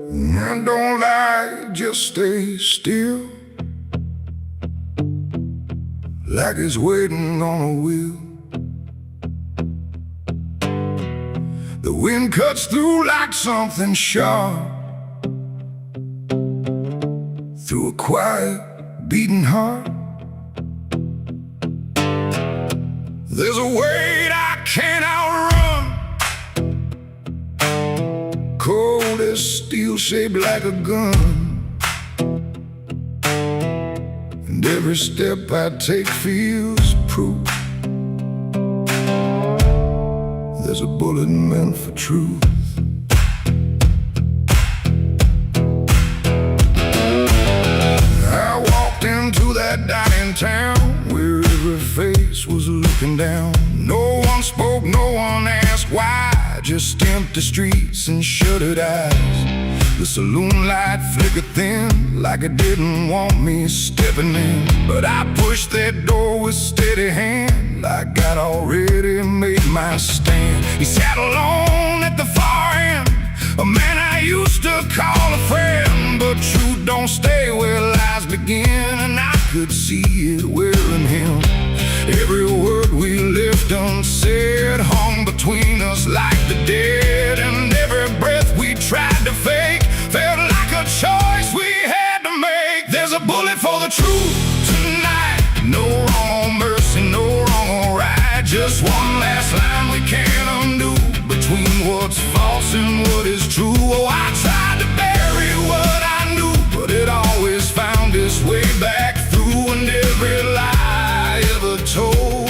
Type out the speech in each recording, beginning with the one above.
And don't lie, just stay still, like it's waiting on a wheel. The wind cuts through like something sharp, through a quiet, beating heart. There's a weight I can't outrun, cold as steel, shaped like a gun. And every step I take feels proof there's a bullet meant for truth. I walked into that dying town where every face was looking down. No one spoke, no one asked why, just empty streets and shuttered eyes. The saloon light flickered thin, like it didn't want me stepping in. But I pushed that door with steady hand, like I'd already made my stand. He sat alone at the far end, a man I used to call a friend. But truth don't stay where lies begin, and I could see it wearing him. Every word we left unsaid hung between us like the dead. And every breath we tried to fake felt like a choice we had to make. There's a bullet for the truth tonight, no wrong or mercy, no wrong or right. Just one last line we can't undo, between what's false and what is true. Oh, I tried to bury what I knew, but it always found its way back through. And every lie ever told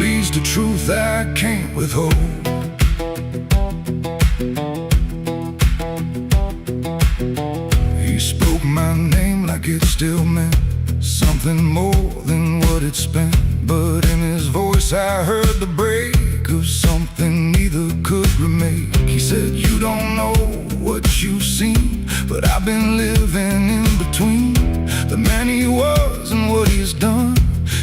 leads to truth I can't withhold. He spoke my name like it still meant something more than what it spent. But in his voice I heard the break of something neither could remake. He said, you don't know what you've seen, but I've been living in between the man he was and what he's done,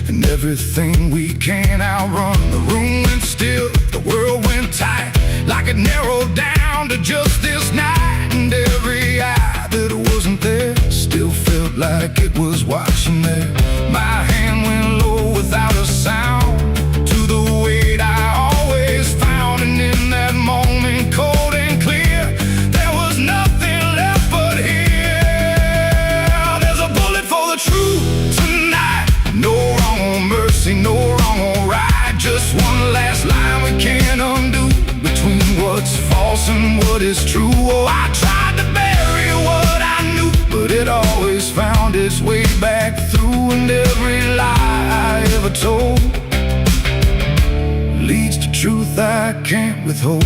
and everything we can't outrun. The room went still, the world went tight, like it narrowed down to just this night. And every eye that wasn't there still felt like it was watching there. My hand went low without a sound to the weight I always found. And in that moment, cold and clear, there was nothing left but here. There's a bullet for the truth tonight, no wrong or mercy, no wrong or right. Just one last line we can't undo, between what's false and what is true. Oh, I tried to bury what I knew, but it always found its way back through. And every lie I ever told leads to truth I can't withhold.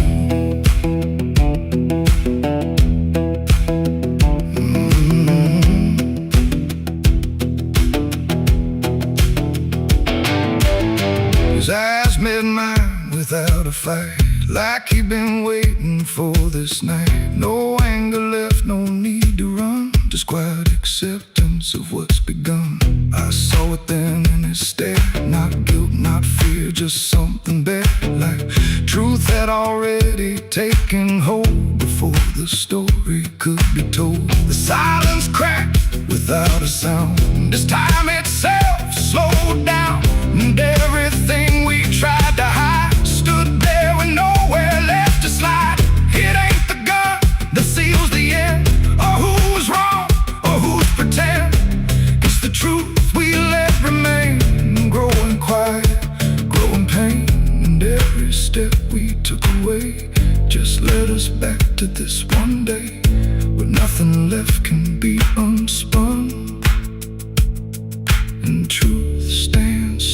His eyes met mine without a fight, like he'd been waiting for this night. No anger left, no need to run, just quiet acceptance of what's begun. I saw it then in his stare, not guilt, not fear, just something better, like truth had already taken hold before the story could be told. The silence cracked without a sound, this time itself slowed down, and everything we tried to hide stood there with nowhere left to slide. It ain't the gun that seals the end, or who was wrong, or who's pretend. It's the truth we let remain, growing quiet, growing pain. And every step we took away just led us back to this one day, where nothing left can be unspun, and truth stands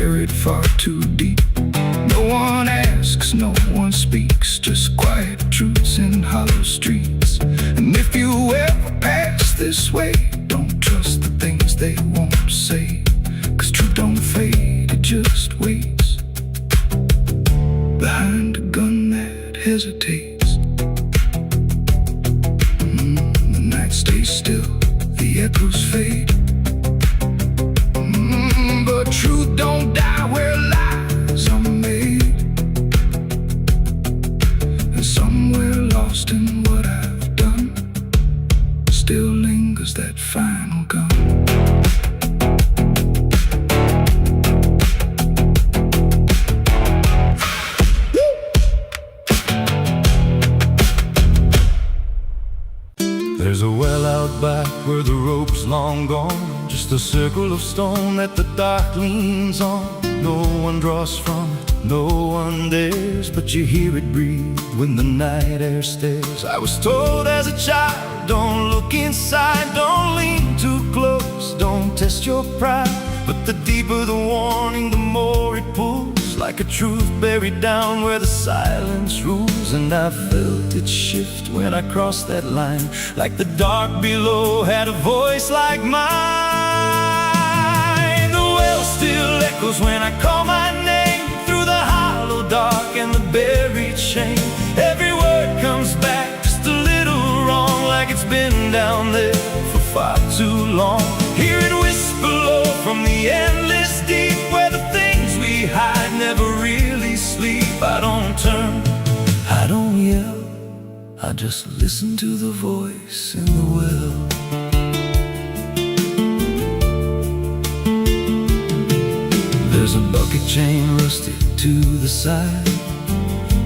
buried far too deep. No one asks, no one speaks, just quiet truths in hollow streets. And if you ever pass this way, don't trust the things they won't say, 'cause truth don't fade, it just waits behind a gun that hesitates. The night stays still, the echoes fade. But truth don't die where lies are made. And somewhere lost in what I've done still lingers that final gun. There's a well out back where the rope's long gone, just a circle of stone that the dark leans on. No one draws from it, no one dares, but you hear it breathe when the night air stares. I was told as a child, don't look inside, don't lean too close, don't test your pride. But the deeper the warning, the more it pulls, like a truth buried down where the silence rules. And I felt it shift when I crossed that line, like the dark below had a voice like mine. The well still echoes when I call my name, through the hollow dark and the buried shame. Every word comes back just a little wrong, like it's been down there for far too long. Hear it whisper low from the endless deep, where the things we hide never really sleep. I don't turn, I don't yell, I just listen to the voice in the well. There's a bucket chain rusted to the side,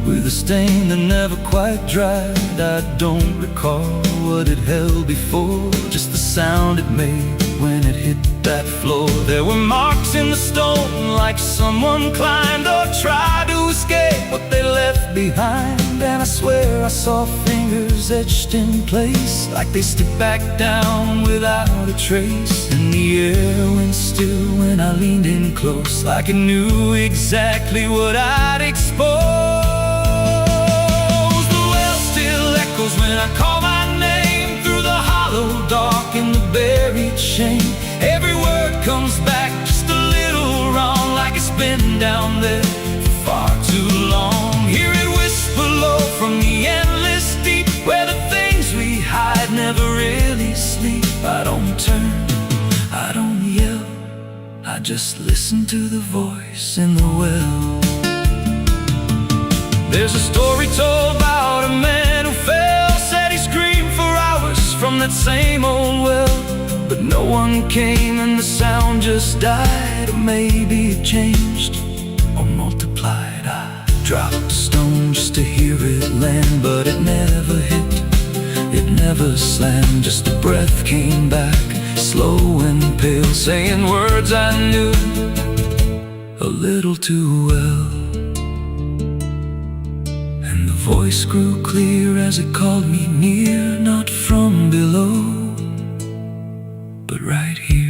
with a stain that never quite dried. I don't recall what it held before, just the sound it made when it hit that floor. There were marks in the stone, like someone climbed or tried to escape what they left behind. And I swear I saw fingers etched in place, like they stepped back down without a trace. And the air went still when I leaned in close, like it knew exactly what I'd expose. The well still echoes when I call my name, through the hollow dark and the buried shame. Every word comes back just a little wrong, like it's been down there for far too long. Hear it whisper low from the endless deep, where the things we hide never really sleep. I don't turn, I don't yell, I just listen to the voice in the well. There's a story told about a man who fell, said he screamed for hours from that same old well. But no one came and the sound just died, or maybe it changed or multiplied. I dropped a stone just to hear it land, but it never hit, it never slammed. Just a breath came back, slow and pale, saying words I knew a little too well. And the voice grew clear as it called me near, not from below, but right here.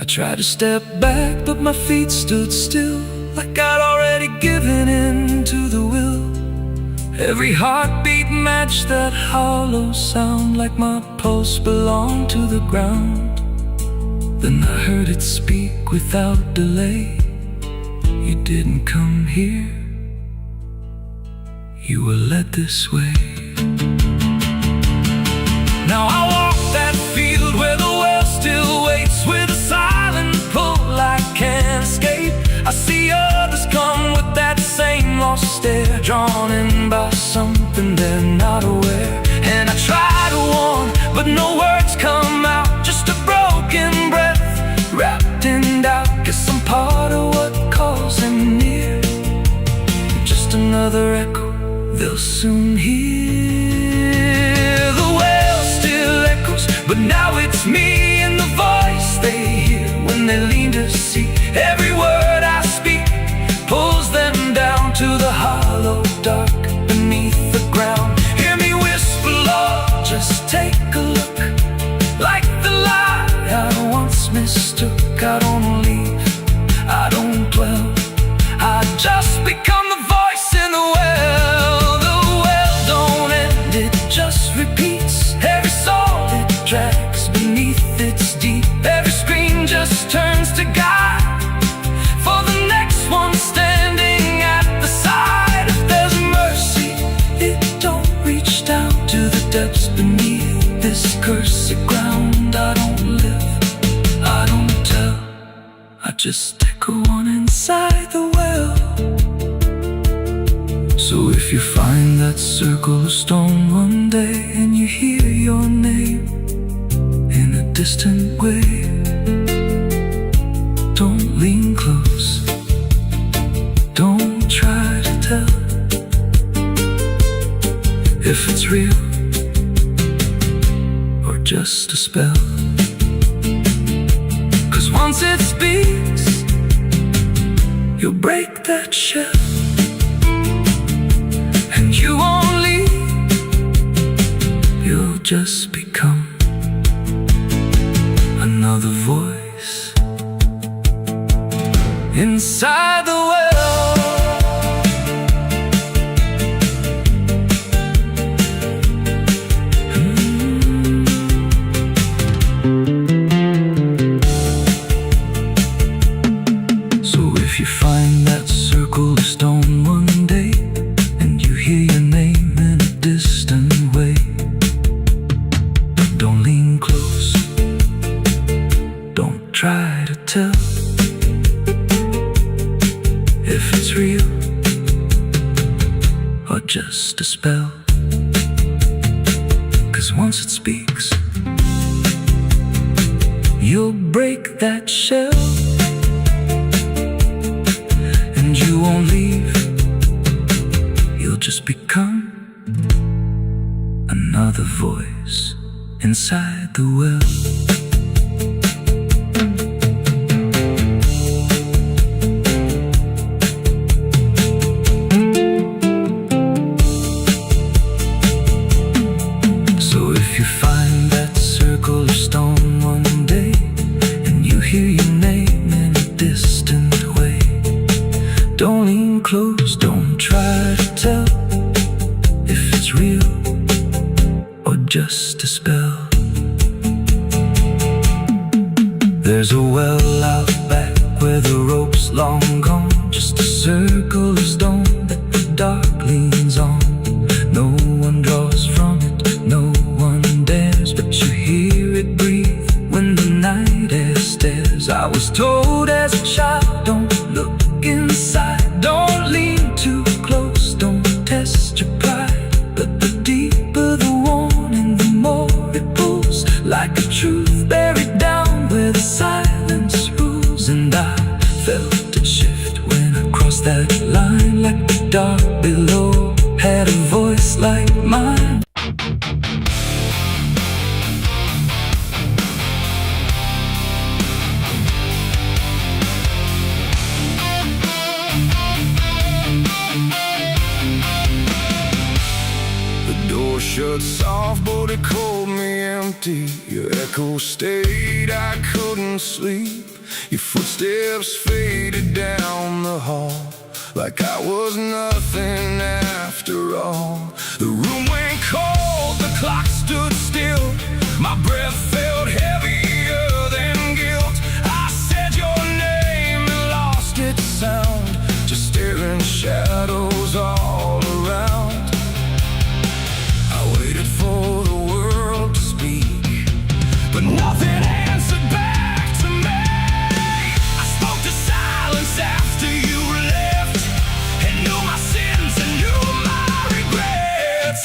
I tried to step back, but my feet stood still, like I'd already given in to the will. Every heartbeat matched that hollow sound, like my pulse belonged to the ground. Then I heard it speak without delay. You didn't come here, you were led this way. Now I walk that field where the well still waits, with a silent pull I can't escape. I see others come with that same lost stare, drawn in by something they're not aware. And I try to warn, but no words come out, just a broken breath wrapped in doubt. Guess I'm part of what calls him near, just another echo they'll soon hear. The well still echoes, but now it's me and the voice they hear when they lean to see. Every word I speak pulls them down to the hollow dark beneath the ground. Hear me whisper, Lord, just take a look, like the lie I once mistook. I don't leave, repeats, every soul it drags beneath its deep. Every screen just turns to God for the next one standing at the side. If there's mercy, it don't reach down to the depths beneath this cursed ground. I don't live, I don't tell, I just echo on inside the well. So if you find that circle of stone one day and you hear your name in a distant way, don't lean close, don't try to tell if it's real or just a spell. 'Cause once it speaks, you'll break that shell. And you won't leave, you'll just become another voice inside the well. So if you find that circle of stone one day and you hear your name in a distant way, don't lean close, don't try to tell if it's real or just a spell. 'Cause once it speaks, you'll break that shell. And you won't leave, you'll just become another voice inside the well. So if you find that circle of stone one day and you hear your name in a distant way, don't lean close, don't try to tell if it's real or just a spell. There's a well out back where the rope's long gone, just a circle of stone that the dark leans on. No one draws from it, no one dares, but you hear it breathe when the night air stares. I was told as a child, don't look inside, don't lean too close, don't test your pride. But the deeper the warning, the more it pulls, like a truth buried down where the silence rules. And I felt it shift when I crossed that line, like the dark below had a voice like mine. Shut soft, but it called me empty. Your echo stayed, I couldn't sleep. Your footsteps faded down the hall, like I was nothing after all. The room went cold, the clock stood still. My breath felt heavier than guilt. I said your name and lost its sound, just staring shadows all around. I waited for the world to speak, but nothing answered back to me. I spoke to silence after you left, and knew my sins and knew my regrets.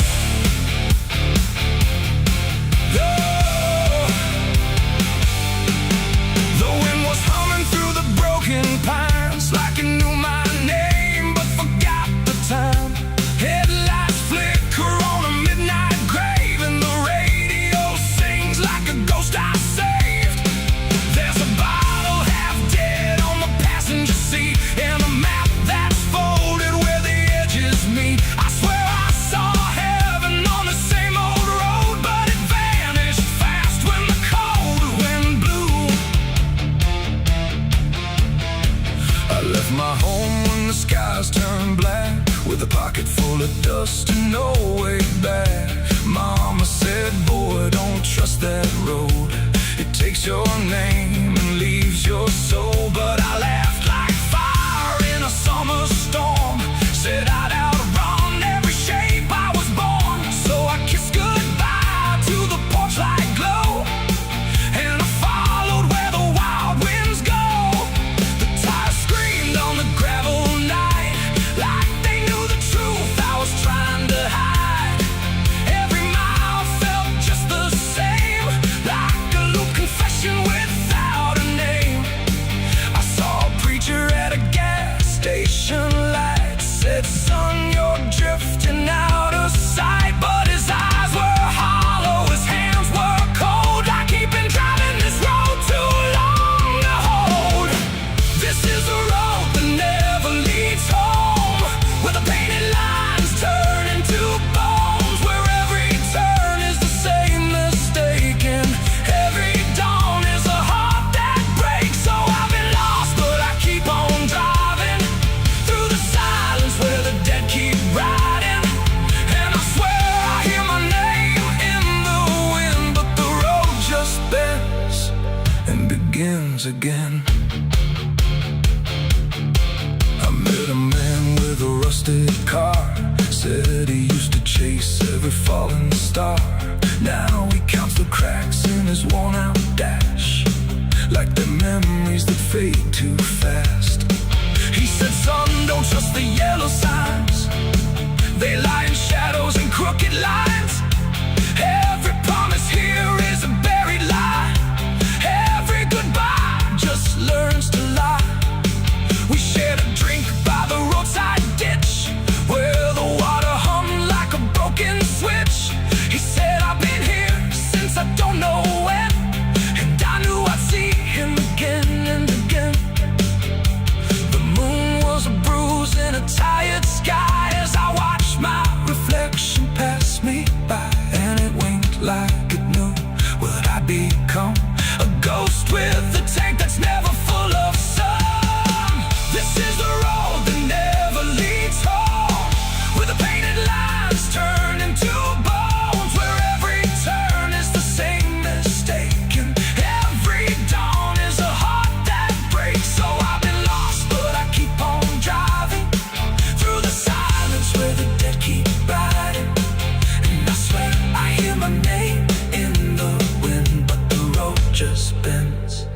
begins again. I met a man with a rusted car, said he used to chase every falling star. Now he counts the cracks in his worn-out dash, like the memories that fade too fast. He said, son, don't trust the yellow signs. They lie in shadows and crooked lines. Every promise here is a buried lie. Every goodbye just learns to lie. We shared a drink by the roadside ditch, where the water hummed like a broken switch. He said, I've been here since I don't know when, and I knew I'd see him again and again. The moon was a bruise in a tired sky as I watched my reflection pass me by, and it winked like it knew what I'd become. A ghost with a tank that's never full of sun. This is the road that never leads home, where the painted lines turn into bones, where every turn is the same mistake, and every dawn is a heart that breaks. So I've been lost, but I keep on driving through the silence where the dead keep riding. And I swear I hear my name in the wind, but the road just bends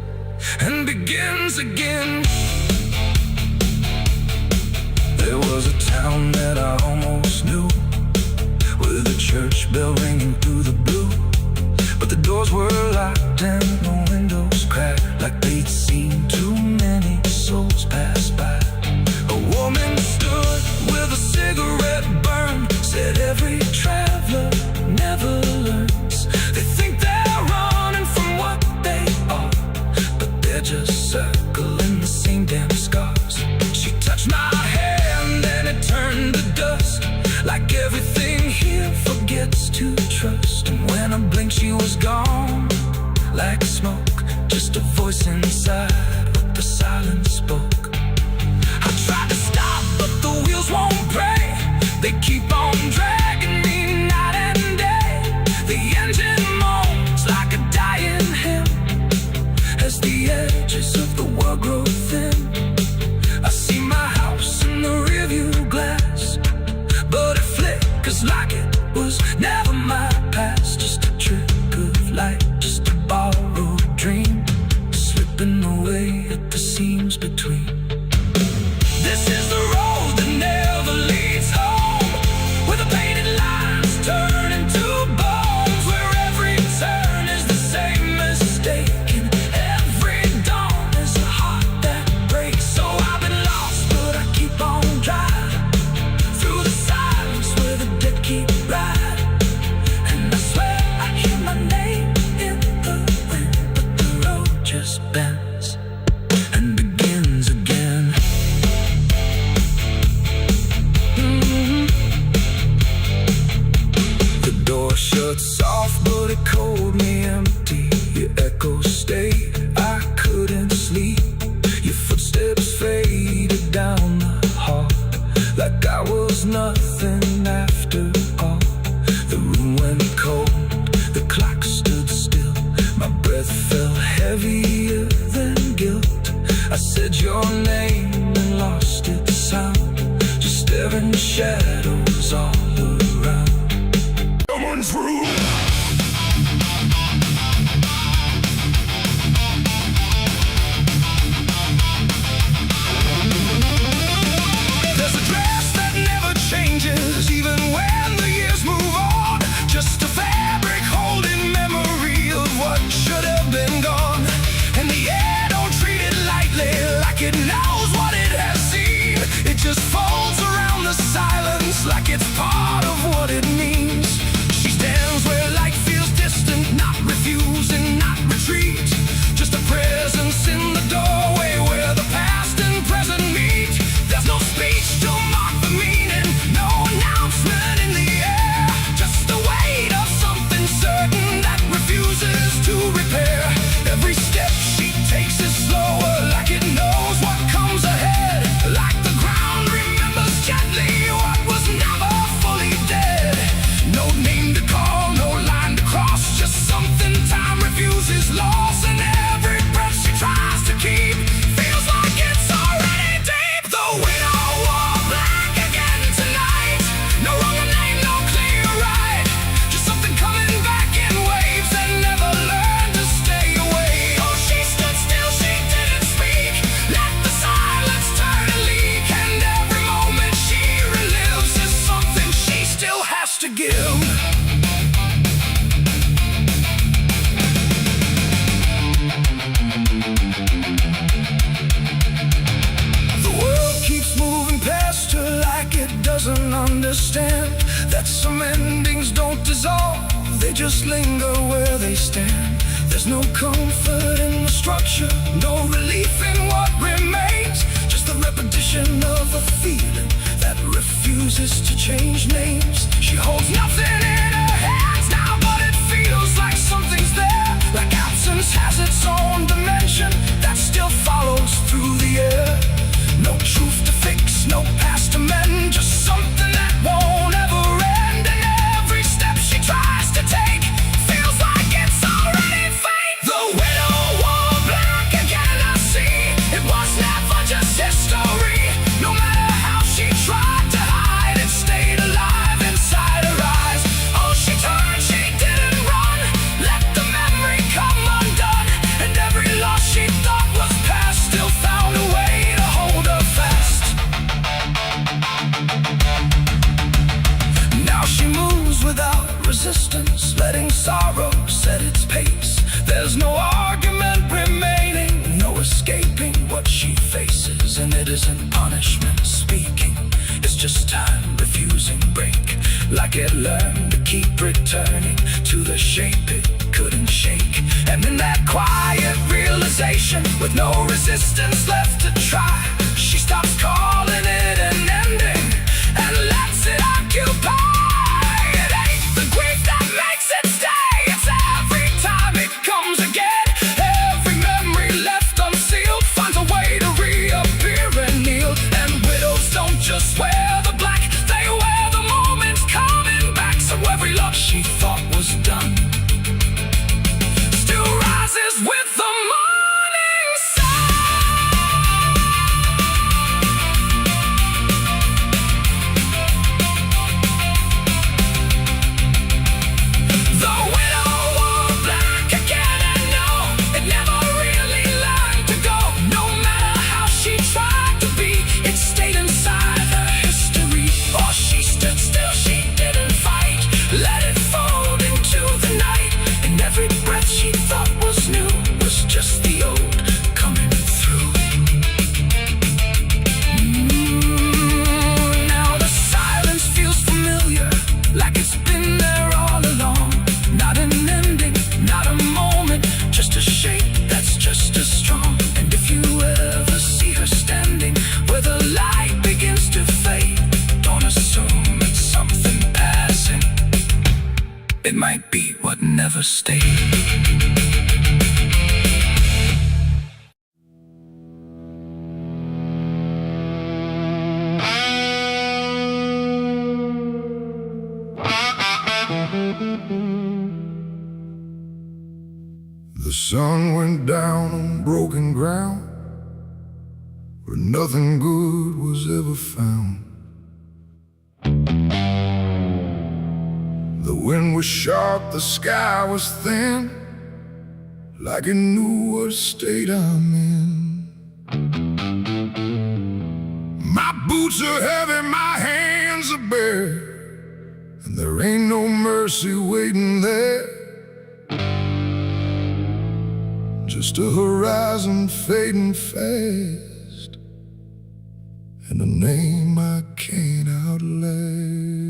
and begins again. There was a town that I almost knew, with a church bell ringing through the blue, but the doors were locked and the windows cracked, like they'd seen too many souls pass by. A woman stood with a cigarette burn, said every traveler never learns. They think they're running from what they are, but they're just circling the same damn scars. She touched my hand and it turned to dust, like everything here forgets to trust. And when I blinked she was gone, like smoke, just a voice inside, but the silence spoke. I tried to stop, but the wheels won't pray. They keep on dragging me night and day. The engine moans like a dying hymn as the edges of the world grow thin. I see my house in the rearview glass, but it flickers like it was never my past. Just a trick of light, just a borrowed dream, slipping away at the seams between. This is the road that never leads home, with a pain just linger where they stand. There's no comfort in the structure, no relief in what remains. Just the repetition of a feeling that refuses to change names. She holds nothing in her hands now, but it feels like something's there. Like absence has its own dimension that still follows through the air. No truth to fix, no past to mend, just something that won't ever end. And every step she tries to take feels like it's already fate. The widow wore black again, I see. It was never just history. No matter how she tried to hide, it stayed alive inside her eyes. Oh, she turned, she didn't run. Let the memory come undone. And every loss she thought was past still found a way to hold her fast. Now she moves without resistance, letting sorrow set its pace. There's no argument remaining, no escaping what she faces. And it isn't punishment speaking, it's just time refusing break. Like it learned to keep returning to the shape it couldn't shake. And in that quiet realization, with no resistance left to try, she stops calling it an ending and lets it occupy. It ain't the grief that makes it stay, it's every time it comes again. Every memory left unsealed finds a way to reappear and kneel. And widows don't just wear the black, they wear the moments coming back. So every loss she thought was done still rises with the morning sun. The widow wore black again, and no, it never really learned to go. No matter how she tried to be, it stayed inside her history. Or she stood still, she didn't fight, let it fold into the night. And every breath she thought was new was just the old coming through. Now the silence feels familiar, like it's been there all along. Not an ending, not a moment, just a shape that's just as strong. And if you ever see her standing where the light begins to fade, don't assume it's something passing. It might be what never stayed. The sun went down on broken ground where nothing good was ever found. The wind was sharp, the sky was thin, like it knew what state I'm in. My boots are heavy, my hands are bare, and there ain't no mercy waiting there. Just a horizon fading fast, and a name I can't outlast.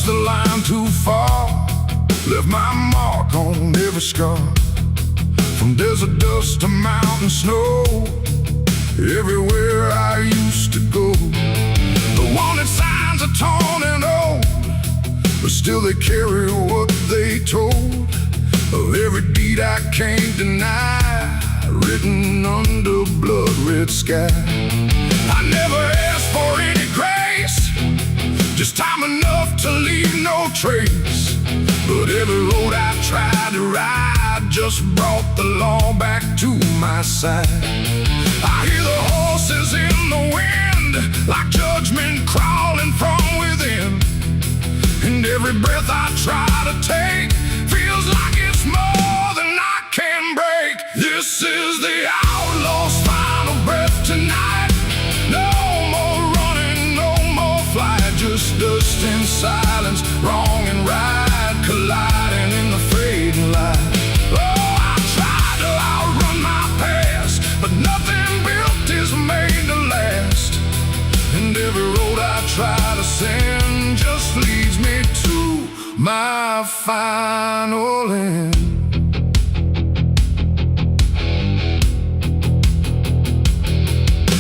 The line too far, left my mark on every scar. From desert dust to mountain snow, everywhere I used to go. The wanted signs are torn and old, but still they carry what they told of every deed I can't deny, written under blood-red sky. I never asked for any grace, just time enough to leave no trace. But every road I tried to ride just brought the law back to my side. I hear the horses in the wind, like judgment crawling from within. And every breath I try to take feels like it's more than final end.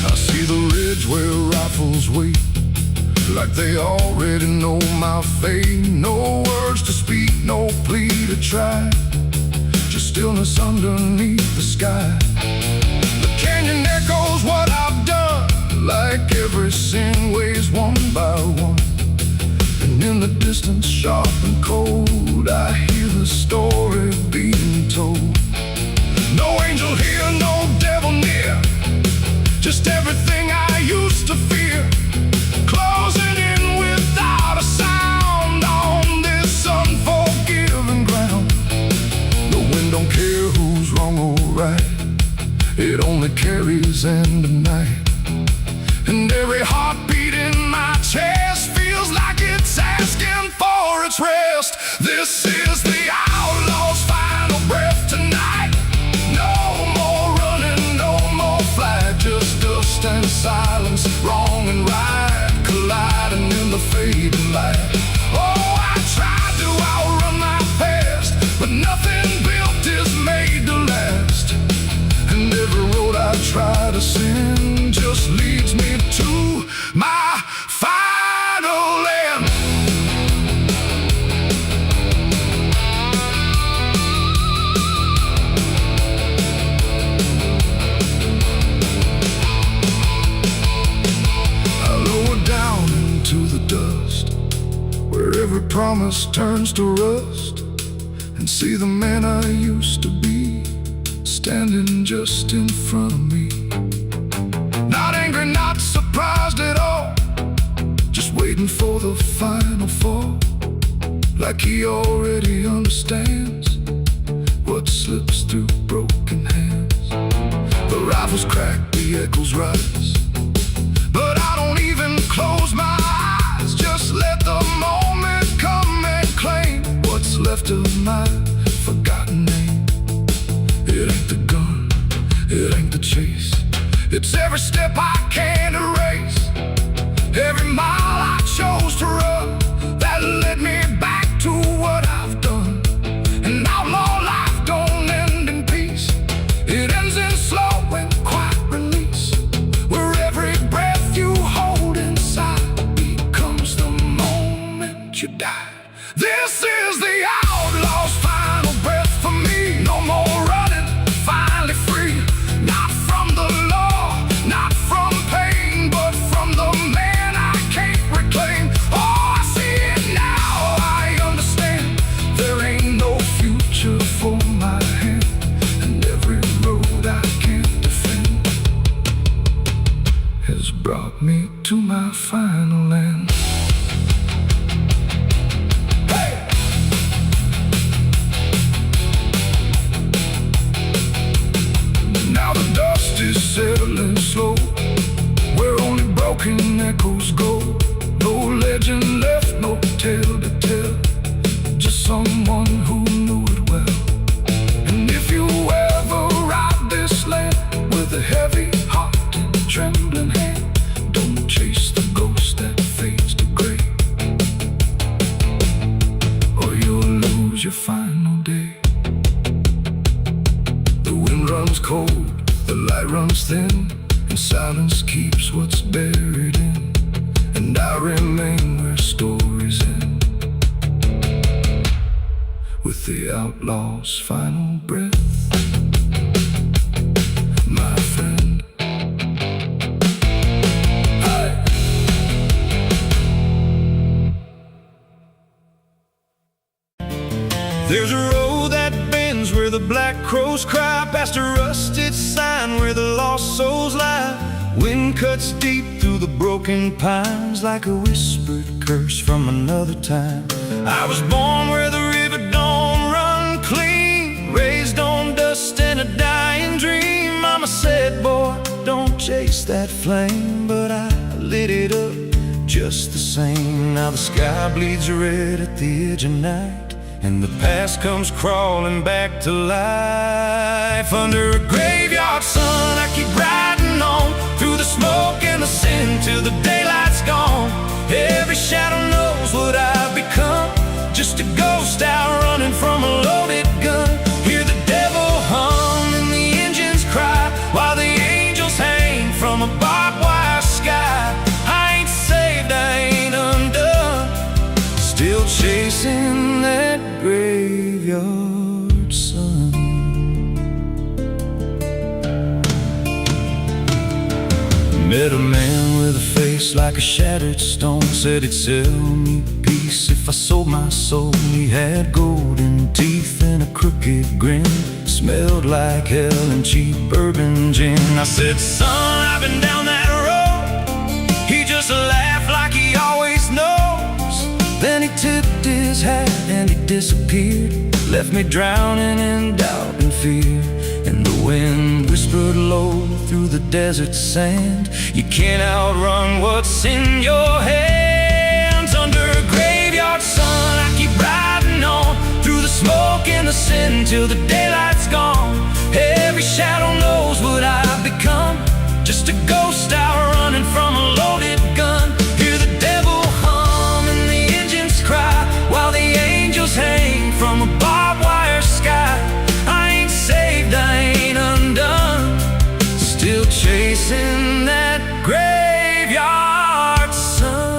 I see the ridge where rifles wait, like they already know my fate. No words to speak, no plea to try, just stillness underneath the sky. The canyon echoes what I've done, like every sin weighs one by one. And in the distance, sharp and cold, I hear the story being told. No angel here, no devil near, just everything I used to fear, closing in without a sound on this unforgiving ground. The wind don't care who's wrong or right, it only carries end of night. And every heartbeat in my chest feels like it's asking for its rest. This is the outlaw's final breath tonight. No more running, no more flight, just dust and silence, wrong and right colliding in the fading light. Oh, I tried to outrun my past, but nothing built is made to last. And every road I try to send just leads me to my final end. I lower down into the dust, where every promise turns to rust, and see the man I used to be standing just in front of me. Not angry, not surprised at all, just waiting for the final fall, like he already understands what slips through broken hands. The rifles crack, the echoes rise, but I don't even close my eyes. Just let the moment come and claim what's left of my forgotten name. It ain't the gun, it ain't the chase, it's every step I can't erase, every mile I chose to run that led me back to what I've done. An outlaw life don't end in peace, it ends in slow and quiet release, where every breath you hold inside becomes the moment you die. This is the outlaw's final breath for me. No more running, finally free, not from the law, not from pain, but from the man I can't reclaim. Oh, I see it now, I understand, there ain't no future for my hand, and every road I can't defend has brought me to my final end. Now the dust is settling slow, where only broken echoes go. No legend left, no tale to tell, just someone who knew it well. And if you ever ride this land with a heavy heart and trembling hand, don't chase the ghost that fades to gray, or you'll lose your final day. The wind runs cold, the light runs thin, and silence keeps what's buried in. And I remain where stories end, with the outlaw's final breath, my friend. Hi. There's a road that bends where the black crows cry, past a rusted sign where the lost souls lie. Wind cuts deep through the broken pines, like a whispered curse from another time. I was born where the river don't run clean, raised on dust and a dying dream. Mama said, boy, don't chase that flame, but I lit it up just the same. Now the sky bleeds red at the edge of night, and the past comes crawling back to life. Under a graveyard sun, I keep riding on, through the smoke and the sin till the daylight's gone. Every shadow knows what I've become, just a ghost out Met a man with a face like a shattered stone. Said he'd sell me peace if I sold my soul. He had golden teeth and a crooked grin. Smelled like hell and cheap bourbon gin. I said, son, I've been down that road. He just laughed like he always knows. Then he tipped his hat and he disappeared. Left me drowning in doubt and fear. And the wind whispered low through the desert sand. You can't outrun what's in your hands. Under a graveyard sun, I keep riding on through the smoke and the sin till the daylight's gone. Every shadow knows what I've become. Just a ghost out running from a loaded gun. Hear the devil hum and the engines cry while the angels hang from a barbed wire sky. I ain't saved, I ain't undone. Still chasing that graveyard sun.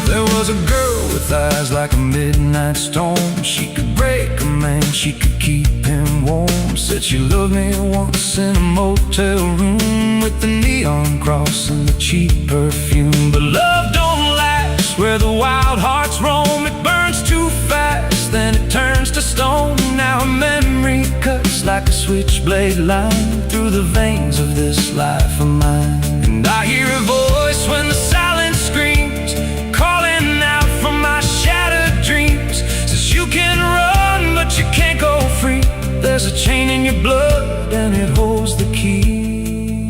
There was a girl with eyes like a midnight storm. She could break a man, she could keep him warm. Said she loved me once in a motel room with the neon cross and the cheap perfume. But love don't last where the wild hearts roam. It burns too fast, then it turns to stone. Now a memory cuts like a switchblade line through the veins of this life of mine. And I hear a voice when the silence screams, calling out from my shattered dreams. Says you can run, but you can't go free. There's a chain in your blood and it holds the key.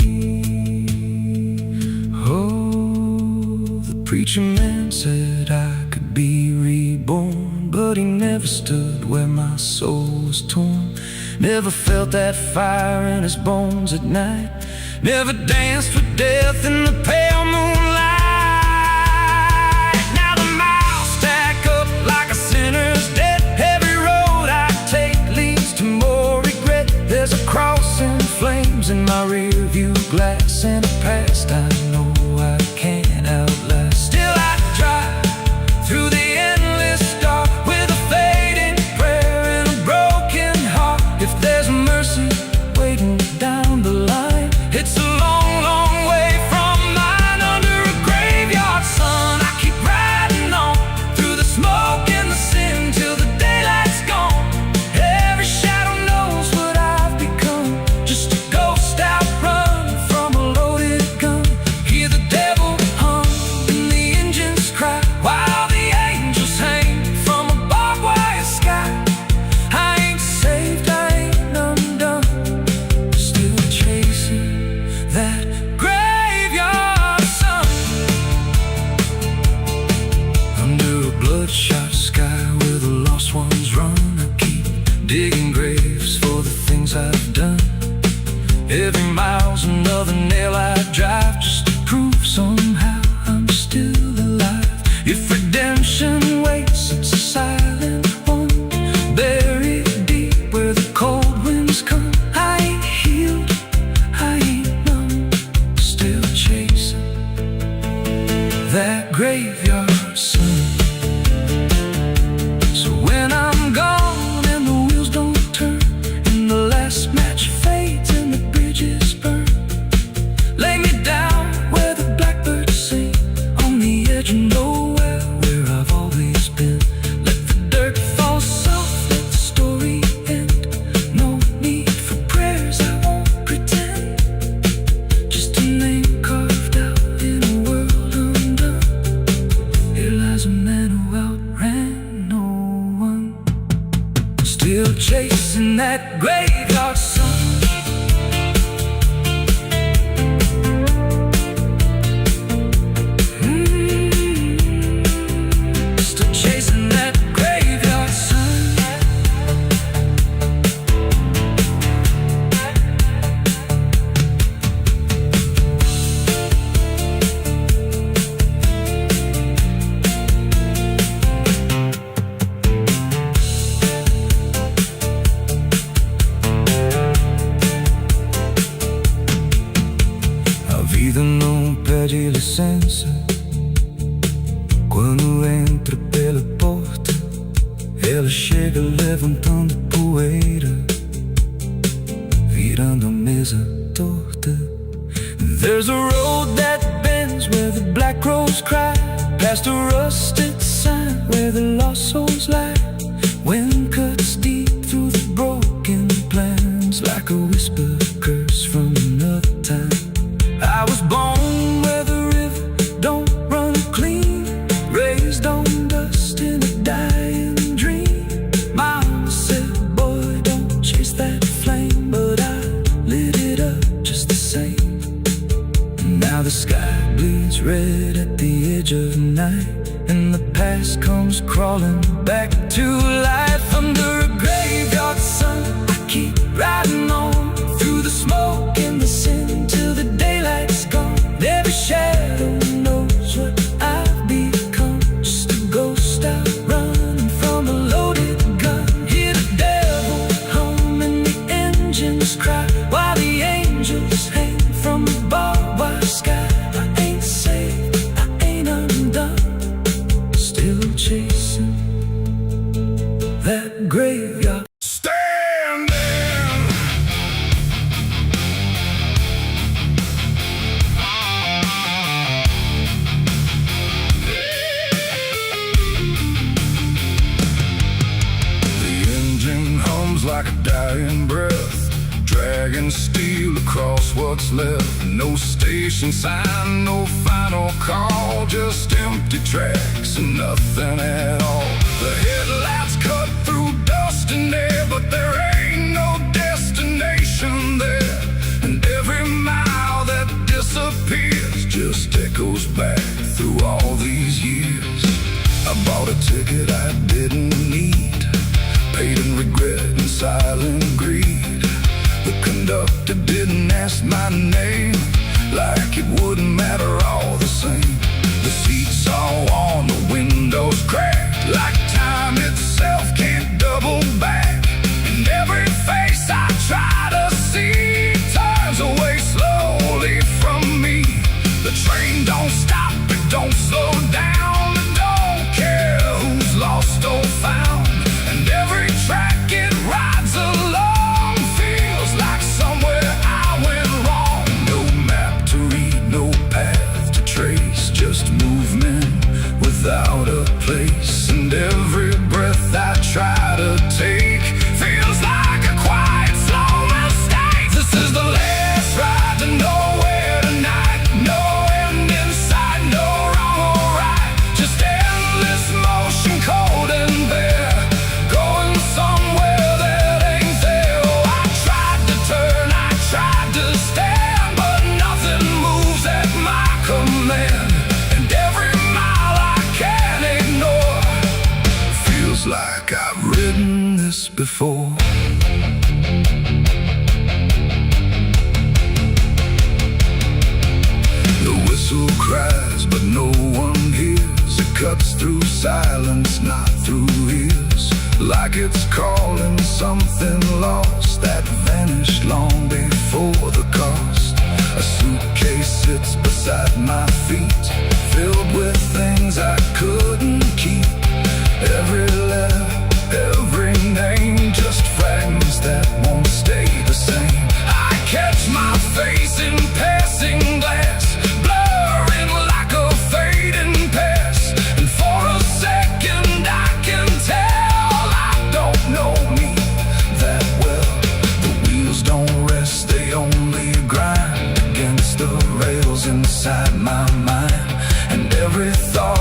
Oh, the preacher man said I could be reborn, but he never stood where my soul was torn. Never felt that fire in his bones at night. Never danced with death in the pale moonlight. Now the miles stack up like a sinner's debt. Every road I take leads to more regret. There's a cross and flames in my rear view glass, and a past I know I can't outlast. Still I drive through the endless dark with a fading prayer and a broken heart. If there's mercy waiting down the line, it's a long, long way from mine. Under a graveyard sun, I keep riding on through the smoke and the sin till the daylight's gone. Every shadow knows what I've become. Just a ghost out running from a loaded gun. Hear the devil hum and the engines cry while the angels hang from a barbed wire sky. I ain't saved, I ain't undone. Still chasing that graveyard sun. Under a bloodshot sky where the lost ones run, I keep digging graves for the things I've done. Every mile's another nail I drive just to prove somehow I'm still alive. If redemption waits, it's a silent one, buried deep where the cold winds come. I ain't healed, I ain't numb, still chasing that graveyard sun. So when I'm gone and the wheels don't turn, and the last match fades and the bridges burn, lay me down where the blackbirds sing, on the edge of nowhere where I've always been. Let the dirt fall soft, let the story end. No need for prayers, I won't pretend. Just a name carved out in a world undone. Here lies a man who outran no one, still chasing that graveyard sun. Still chasing that graveyard sun. A vida não perde licença. Quando entra pela porta, ela chega levantando poeira. girando mesa torta. There's a road that bends where the black rose cry, past a rusted sign where the lost souls lie. Wind cuts deep through the broken plans, like a whisper curse from another time. I was born where the river don't run clean, raised on dust in a dying dream. Mama said, boy, don't chase that flame, but I lit it up just the same. Now the sky bleeds red at the edge of night, and the past comes crawling back to life. Under a graveyard sun, I keep riding on through the smoke and the sin till the daylight's gone. Every shadow knows what I've become, just a ghost out running from a loaded gun. Hear the devil hum and the engines cry, while the angels hang from the barbed wire sky. I ain't safe, I ain't undone, still chasing that graveyard. Standing. The engine hums like a dying breath, dragging steel across what's left. No station sign, no final call, just empty tracks and nothing at all. The headlights cut through dust and air, but there ain't no destination there. And every mile that disappears just echoes back through all these years. I bought a ticket I didn't need, paid in regret and silent greed. The conductor didn't ask my name, like it wouldn't matter all the same. The seats all worn, the windows cracked, like time itself can't double back. And every face I try to see turns away slowly from me. The train don't stop, it don't slow down, it don't care who's lost or found. And every track it rides along feels like somewhere I went wrong. No map to read, no path to trace, just movement without a place. And every breath I try to take feels like a quiet, slow mistake. This is the last ride to nowhere tonight. No end in sight, no wrong or right, just endless motion, cold and bare, going somewhere that ain't there. Oh, I tried to turn, I tried to stand, but nothing moves at my command. And every mile I can't ignore feels like I've ridden this before. The whistle cries, but no one hears. It cuts through silence, not through ears, like it's calling something lost that vanished long before the cost. A suitcase sits beside my feet, filled with things I couldn't keep. Every letter, every name, just fragments that won't stay the same. I catch my face in passing glass, blurring like a fading past. And for a second I can tell I don't know me that well. The wheels don't rest, they only grind against the rails inside my mind. And every thought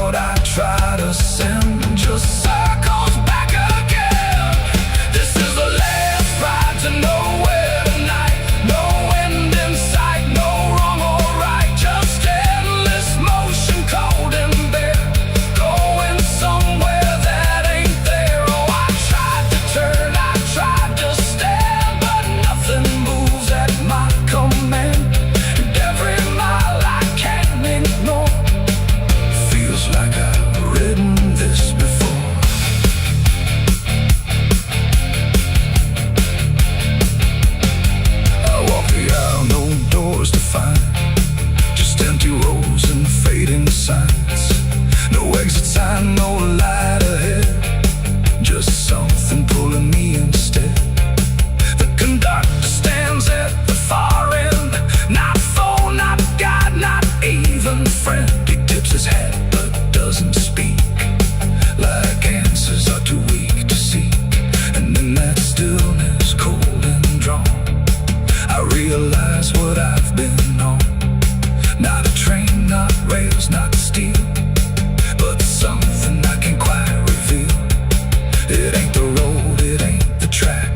It ain't the road, it ain't the track.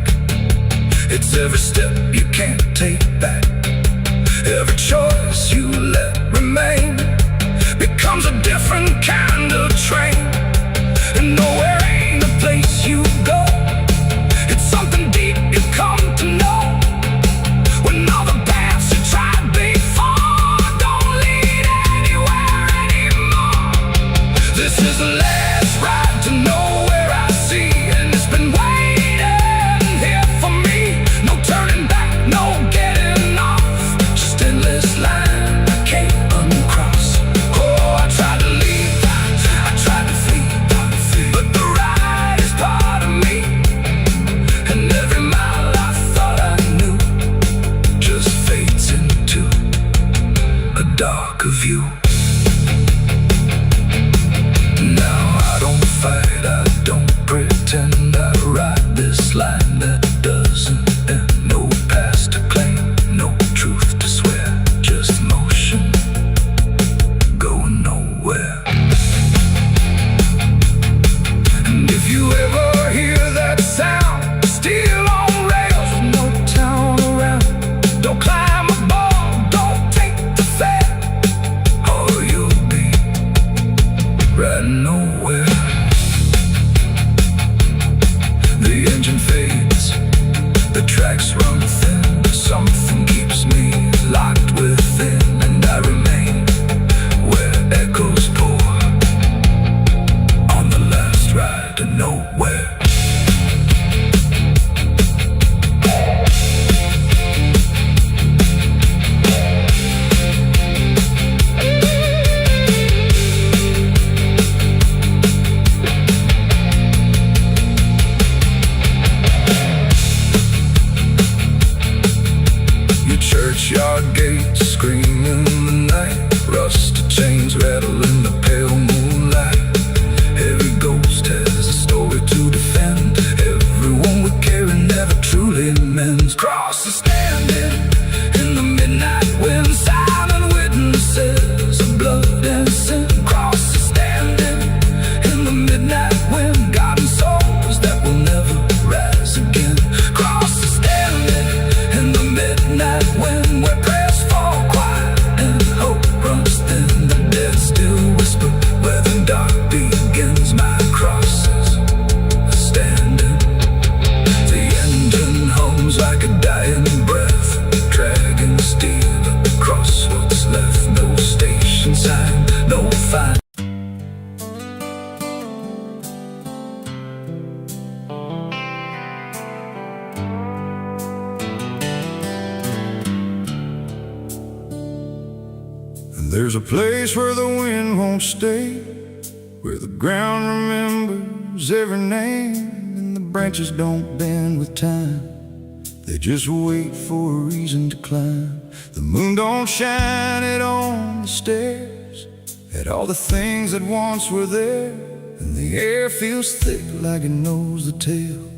It's every step you can't take back. Every choice you let remain becomes a different kind of train. And nowhere ain't a place you go. It's something deep you come to know. When all the paths you tried before don't lead anywhere anymore. This is the last ride to nowhere I see, and it's been waiting here for me. No turning back, no getting off. Just endless line I can't uncross. Oh, I tried to leave, I tried to flee, but the ride is part of me. And every mile I thought I knew just fades into a darker view. Now I don't fight, I don't pretend. I ride this line that doesn't end. No past to claim, no truth to swear. Just motion, going nowhere. And if you ever hear that sound, still on rails with no town around, don't climb aboard, don't take the fare, or you'll be riding nowhere. The engine fades, the tracks run thin. Something keeps me locked within, and I remain where echoes pour on the last ride to nowhere. Your churchyard gates scream in the night. Rusted chains rattle in the pale moonlight. Every ghost has a story to defend. Everyone we carry never truly mends. Crosses standing in the midnight wind. Silent witnesses of blood and sin. Crosses standing in the midnight wind. Guarding souls that will never rise again. Crosses standing in the midnight wind, where prayers fall quiet and hope runs thin. The dead still whisper where the dark begins. My crosses are standing. The engine hums like a dying breath, dragging steel across what's left. No station sign, no fine. There's a place where the wind won't stay, where the ground remembers every name, and the branches don't bend with time. They just wait for a reason to climb. The moon don't shine it on the stairs, at all the things that once were there, and the air feels thick like it knows the tale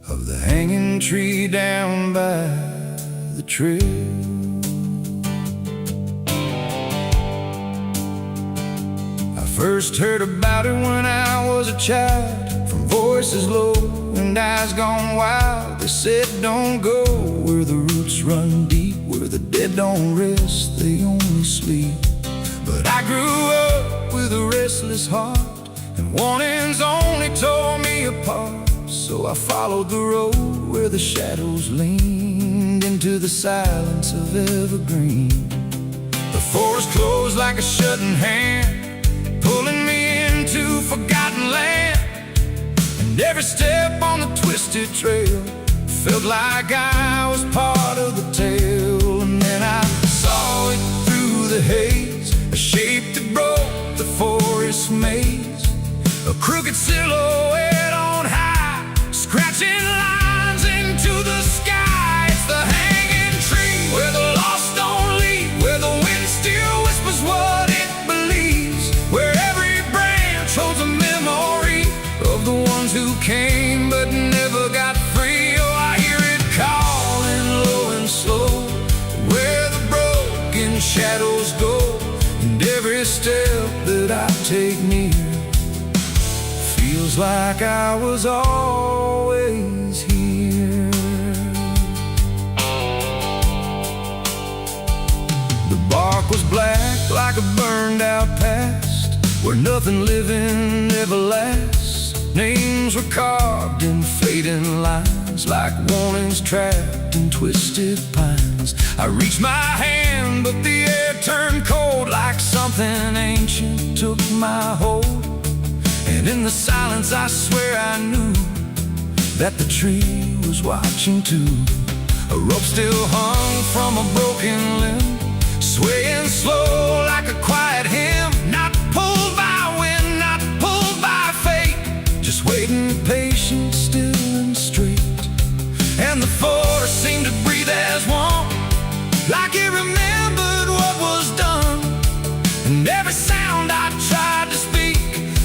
of the hanging tree down by the trail. First heard about it when I was a child, from voices low and eyes gone wild. They said don't go where the roots run deep, where the dead don't rest, they only sleep. But I grew up with a restless heart, and warnings only tore me apart. So I followed the road where the shadows leaned into the silence of evergreen. The forest closed like a shutting hand, pulling me into forgotten land. And every step on the twisted trail felt like I was part of the tale. And then I saw it through the haze, a shape that broke the forest maze, a crooked silhouette on high, scratching lines into the sky. It's the hanging tree where the lost don't leave, where the wind still whispers what it believes, where every branch holds a memory of the ones who came but never got free. Oh, I hear it calling low and slow, where the broken shadows go, and every step that I take near feels Feels like I was always here. The bark was black like a burned out past, where nothing living ever lasts. Names were carved in fading lines, like warnings trapped in twisted pines. I reached my hand, but the air turned cold, like something ancient took my hold. And in the silence I swear I knew that the tree was watching too. A rope still hung from a broken limb, swaying slow like a quiet hymn. Not pulled by wind, not pulled by fate, just waiting patient, still and straight. And the forest seemed to breathe as one, like it remembered what was done. And every sound I tried to speak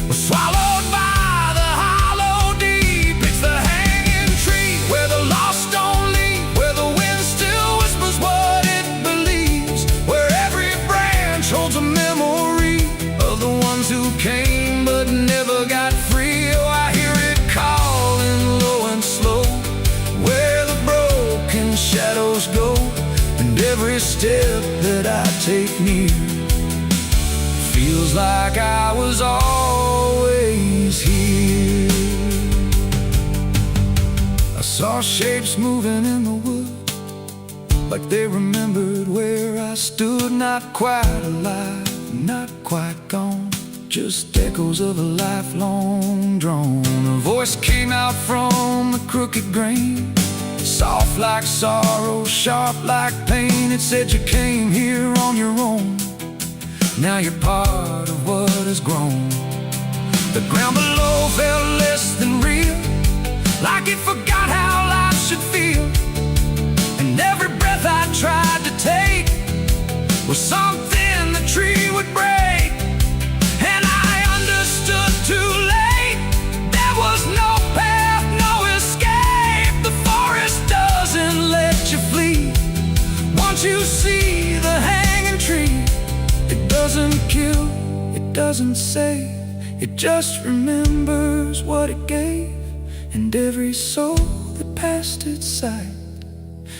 was swallowed by the hollow deep. It's the hanging tree where the lost don't leave, where the wind still whispers what it believes, where every branch holds a memory of the ones who came but never got free. Oh, I hear it calling low and slow, where the broken shadows go, and every step that I take near feels like I was always here. I saw shapes moving in the wood, like they remembered where I stood. Not quite alive, not quite gone, just echoes of a lifelong drone. A voice came out from the crooked grain, soft like sorrow, sharp like pain. It said you came here on your own, now you're part of what has grown. The ground below felt less than real, like it forgot how life should feel. And every breath I tried to take was something the tree would break. And I understood too late, there was no path, no escape. The forest doesn't let you flee. Once you see the hanging tree, it doesn't kill, it doesn't save, it just remembers what it gave. And every soul that passed its sight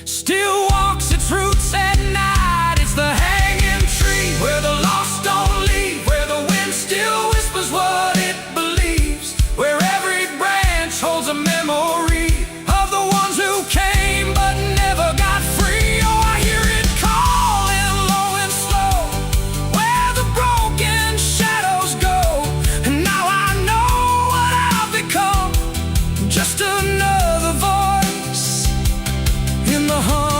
still walks its roots at night. It's the hanging tree where the lost don't leave, where the wind still whispers what it believes, where every branch holds a memory of the ones who came but never got free. Oh, I hear it calling low and slow, where the broken shadows go. And now I know what I've become, just another voice in the hum.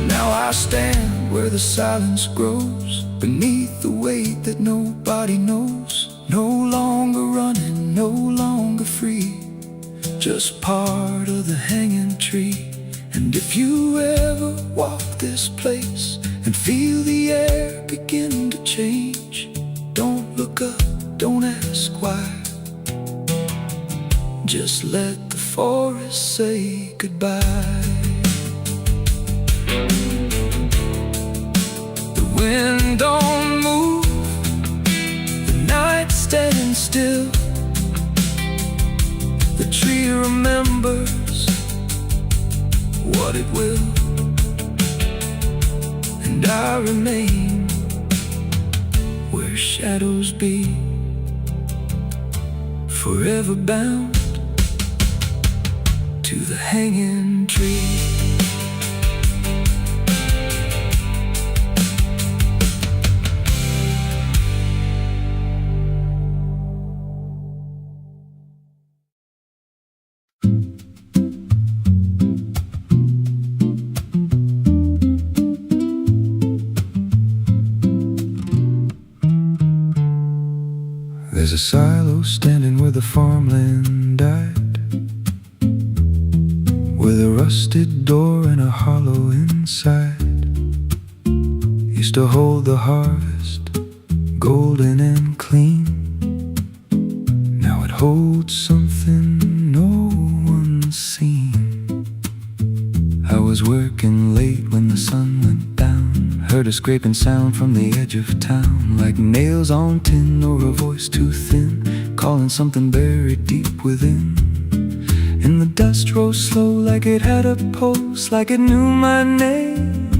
Now I stand where the silence grows, beneath the weight that nobody knows. No longer running, no longer free, just part of the hanging tree. And if you ever walk this place and feel the air begin to change, don't look up, don't ask why, just let the forest say goodbye. The wind don't move, the night stands still, the tree remembers what it will, and I remain where shadows be, forever bound to the hanging tree. There's a silo standing where the farmland died, with a rusted door and a hollow inside. Used to hold the harvest, golden and clean. Now it holds something no one's seen. I was working late when the sun went down, heard a scraping sound from the edge of town, like nails on tin or a voice too thin, calling something buried deep within. And the dust rose slow like it had a pulse, like it knew my name,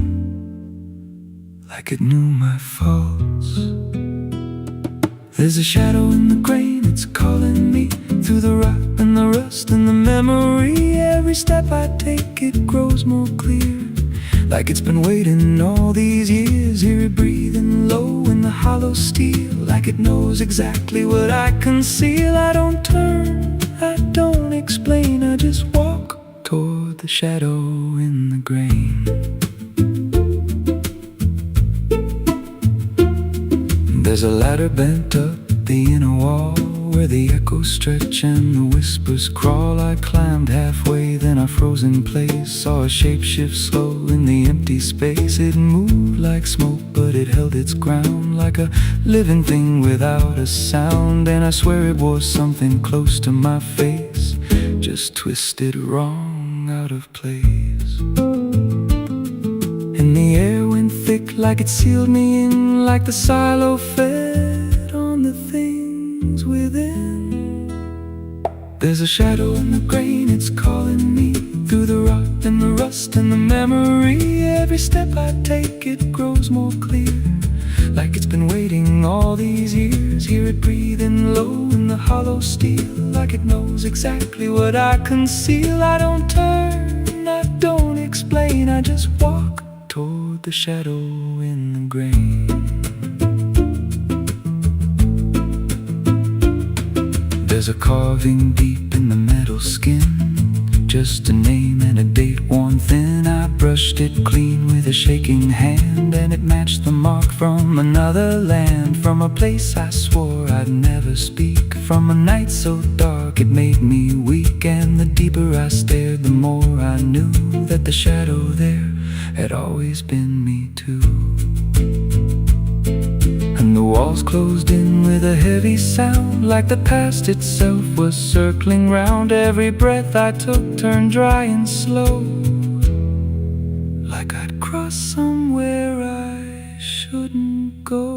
like it knew my faults. There's a shadow in the grain, it's calling me through the rot and the rust and the memory. Every step I take, it grows more clear, like it's been waiting all these years. Hear it breathing low in the hollow steel, like it knows exactly what I conceal. I don't turn, I don't explain, I just walk toward the shadow in the grain. There's a ladder bent up the inner wall, where the echoes stretch and the whispers crawl. I climbed halfway, then I froze in place, saw a shape shift slow in the empty space. It moved like smoke, but it held its ground, like a living thing without a sound. And I swear it was something close to my face, just twisted wrong, out of place. And the air went thick, like it sealed me in, like the silo fed on the things within. There's a shadow in the grain, it's calling me through the rot and the rust and the memory. Every step I take, it grows more clear, like it's been waiting all these years. Hear it breathing low in the hollow steel, like it knows exactly what I conceal. I don't turn, I don't explain, I just walk toward the shadow in the grain. There's a carving deep in the metal skin, just a name and a date worn thin. I brushed it clean with a shaking hand, and it matched the mark from another land, from a place I swore I'd never speak, from a night so dark it made me weak. And the deeper I stared, the more I knew that the shadow there had always been me too. And the walls closed in with a heavy sound, like the past itself was circling round. Every breath I took turned dry and slow, like I'd crossed somewhere I shouldn't go.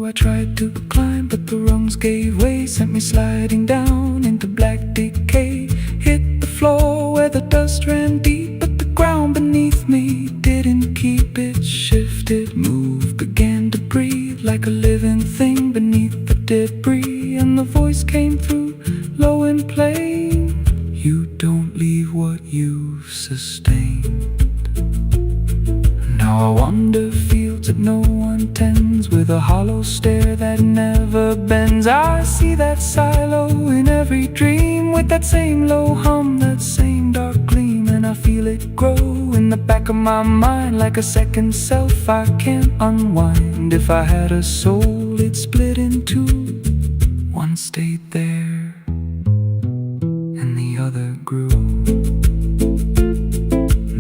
I tried to climb, but the rungs gave way, sent me sliding down into black decay. Hit the floor where the dust ran deep, but the ground beneath me didn't keep. It shifted, moved, began to breathe, like a living thing beneath the debris. And the voice came through, low and plain: you don't leave what you've sustained. Now I wander fields that no one tends, with a hollow stare that never bends. I see that silo in every dream, with that same low hum, that same dark gleam. And I feel it grow in the back of my mind, like a second self I can't unwind. If I had a soul, it'd split in two. One stayed there, and the other grew.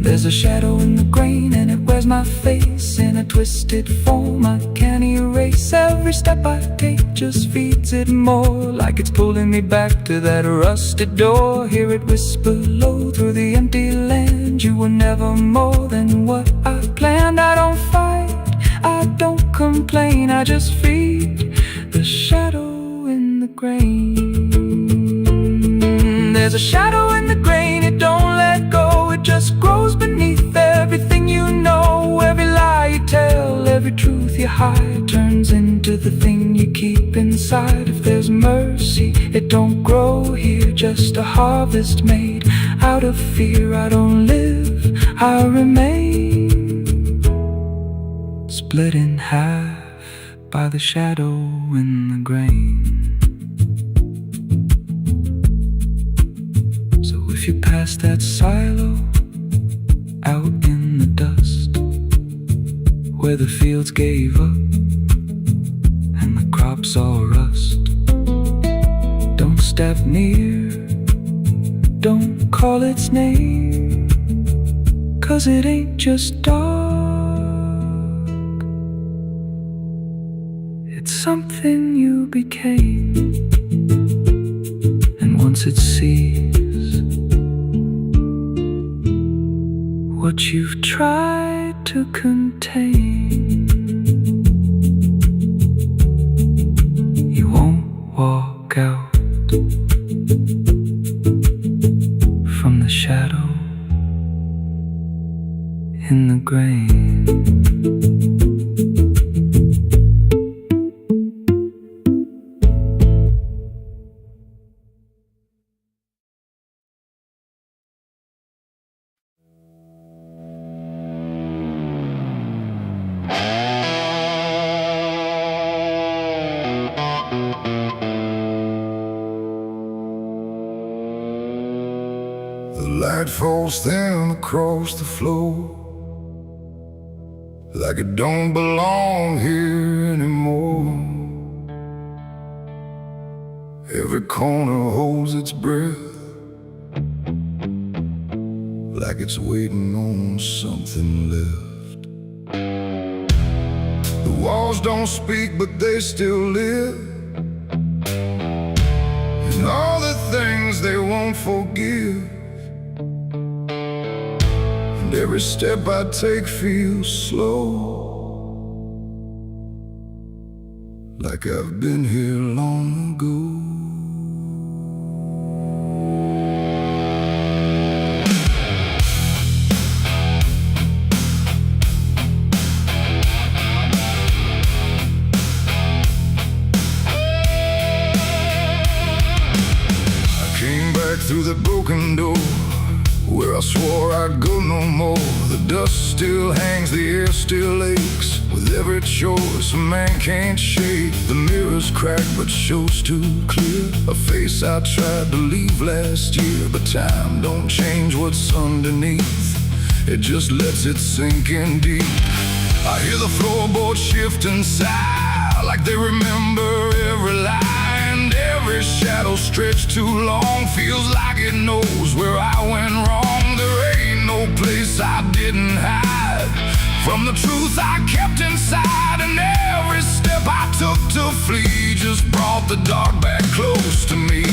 There's a shadow in the grain, and it wears my face in a twisted form I can't erase. Every step I take just feeds it more, like it's pulling me back to that rusted door. Hear it whisper low through the empty land: you were never more than what I planned. I don't fight, I don't complain, I just feed the shadow in the grain. There's a shadow in the grain, it don't let go, it just grows beneath everything you know. Every lie you tell, every truth you hide, turns into the thing you keep inside. If there's mercy, it don't grow here, just a harvest made out of fear. I don't live, I remain, split in half by the shadow in the grain. If you pass that silo out in the dust, where the fields gave up and the crops all rust, don't step near, don't call its name, 'cause it ain't just dark, it's something you became. And once it sees what you've tried to contain. You won't walk out from the shadow in the grain. The light falls thin across the floor, like it don't belong here anymore. Every corner holds its breath, like it's waiting on something left. The walls don't speak, but they still live, and all the things they won't forgive. And every step I take feels slow, like I've been here long ago. Through the broken door, where I swore I'd go no more. The dust still hangs, the air still aches. With every choice a man can't shake. The mirror's cracked but shows too clear a face I tried to leave last year. But time don't change what's underneath, it just lets it sink in deep. I hear the floorboards shift and sigh, like they remember every lie. Every shadow stretched too long feels like it knows where I went wrong. There ain't no place I didn't hide from the truth I kept inside. And every step I took to flee just brought the dark back close to me.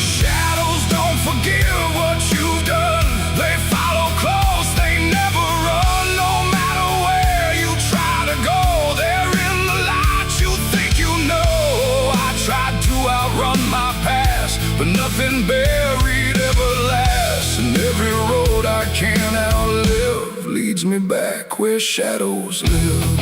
Shadows don't forgive what you've done, they follow close, they never run. No matter where you try to go, they're in the light you think you know. I tried to outrun my past, but nothing buried ever lasts. And every road I can't outlive leads me back where shadows live.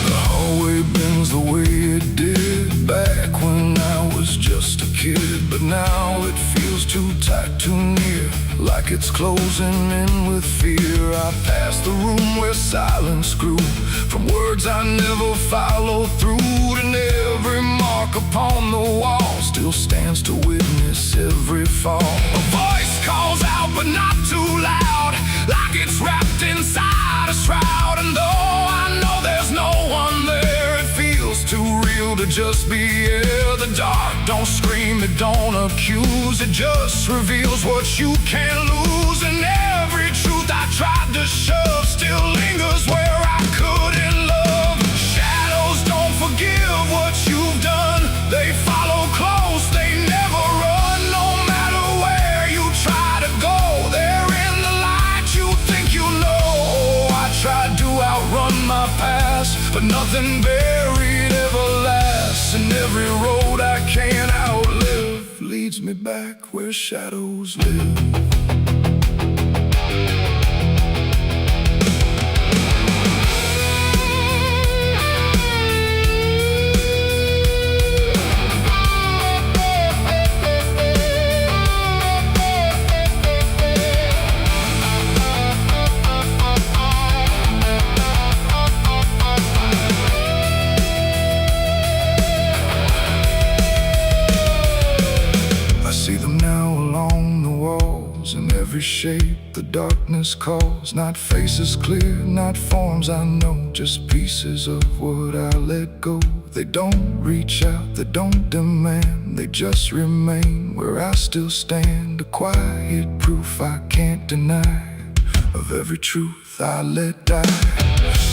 The hallway bends the way it did back when I was just a kid. But now it feels too tight, too near, like it's closing in with fear. I pass the room where silence grew, from words I never followed through. And every mark upon the wall still stands to witness every fall. A voice calls out but not too loud, like it's wrapped inside a shroud. And though I know there's no one there, it feels too real to just be here. The dark don't scream, it don't accuse, it just reveals what you can't lose. And every truth I tried to shove still lingers where I couldn't love. Shadows don't forgive what you've done, they follow close, they never run. No matter where you try to go, they're in the light you think you know. I tried to outrun my past, but nothing buried ever lasts. And every road I can't outlive leads me back where shadows live. Every shape the darkness calls, not faces clear, not forms I know, just pieces of what I let go. They don't reach out, they don't demand, they just remain where I still stand. A quiet proof I can't deny of every truth I let die.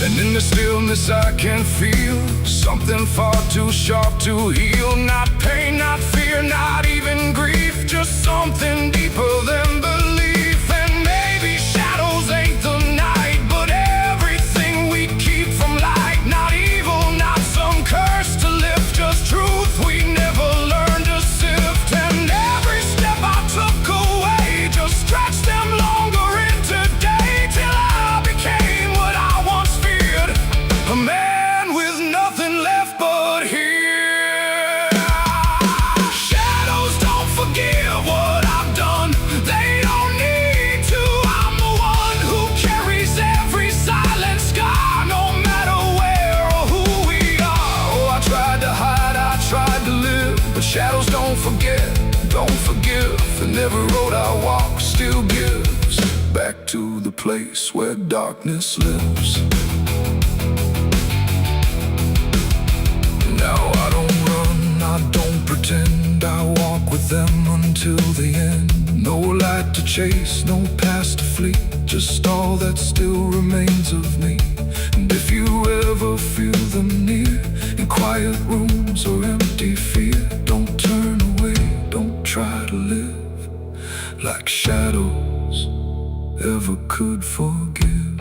And in the stillness I can feel something far too sharp to heal. Not pain, not fear, not even grief, just some something deeper than belief. And maybe shadows ain't the night, but everything we keep from light. Not evil, not some curse to lift, just truth we never learned to sift. And every step I took away just stretched them longer into day, till I became what I once feared, a man with nothing left but here. Shadows don't forgive what I've done, they don't need to. I'm the one who carries every silent scar, no matter where or who we are. Oh, I tried to hide, I tried to live, but shadows don't forget, don't forgive. And every road I walk still gives back to the place where darkness lives. Now I don't run, I don't pretend, I walk with them until the end. No light to chase, no past to flee, just all that still remains of me. And if you ever feel them near, in quiet rooms or empty fear, don't turn away, don't try to live like shadows ever could forgive.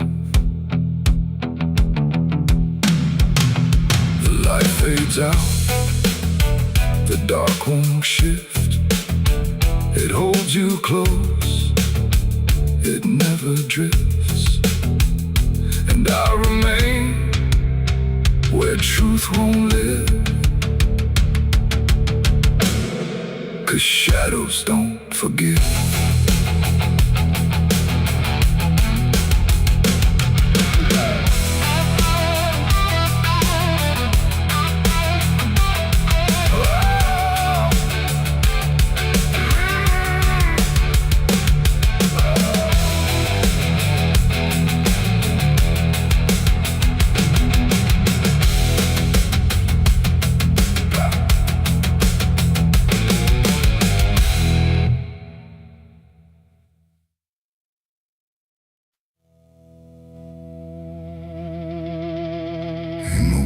The light fades out, the dark won't shift. It holds you close, it never drifts. And I remain where truth won't live, 'cause shadows don't forgive.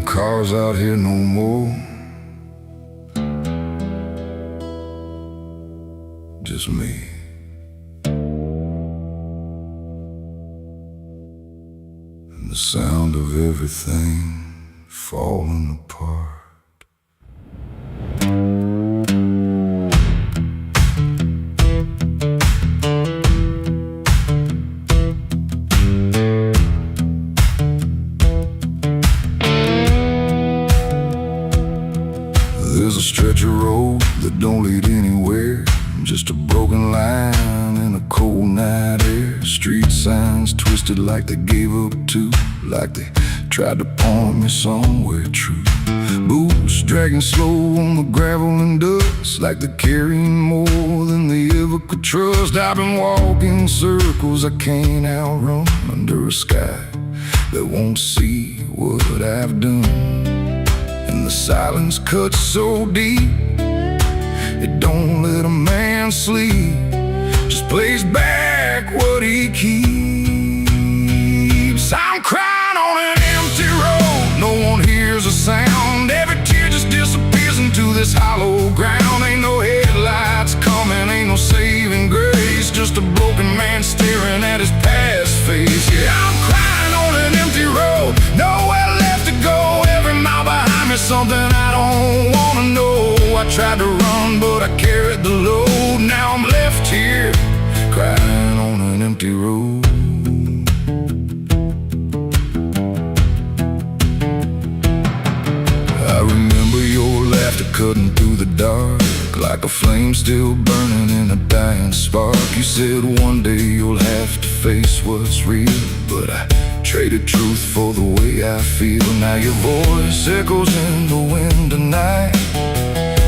Cars out here no more, just me. And the sound of everything falling apart. There's a stretch of road that don't lead anywhere, just a broken line in a cold night air. Street signs twisted like they gave up too, like they tried to point me somewhere true. Boots dragging slow on the gravel and dust, like they're carrying more than they ever could trust. I've been walking circles I can't outrun, under a sky that won't see what I've done. And the silence cuts so deep, it don't let a man sleep, just plays back what he keeps. I'm crying on an empty road, no one hears a sound. Every tear just disappears into this hollow ground. Ain't no headlights coming, ain't no saving grace, just a broken man staring at his past face. Yeah, I'm crying on an empty road, nowhere left to go. Every mile behind me, something I don't wanna know. I tried to run, but I carried the load. Now I'm left here, crying on an empty road. I remember your laughter cutting through the dark, like a flame still burning in a dying spark. You said one day you'll have to face what's real, but I traded truth for the way I feel. Now your voice echoes in the wind tonight,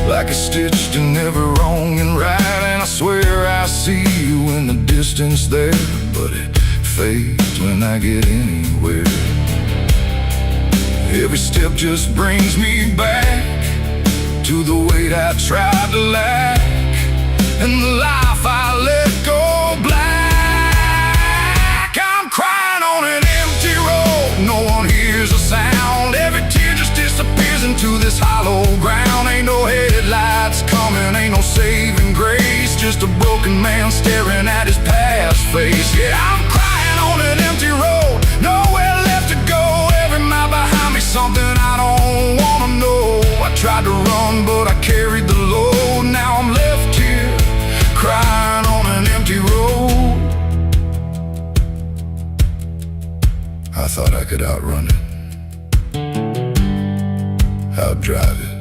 like it's stitched in every wrong and right. And I swear I see you in the distance there, but it fades when I get anywhere. Every step just brings me back to the weight I tried to lack, and the life I let go black. I'm crying on an empty road, no one hears a sound. Every tear just disappears into this hollow ground. Ain't no headlights coming, ain't no saving grace, just a broken broken man staring at his past face. Yeah, I'm crying on an empty road, nowhere left to go. Every mile behind me, something I don't wanna know. I tried to run, but I carried the load. Now I'm left here, crying on an empty road. I thought I could outrun it, outdrive it,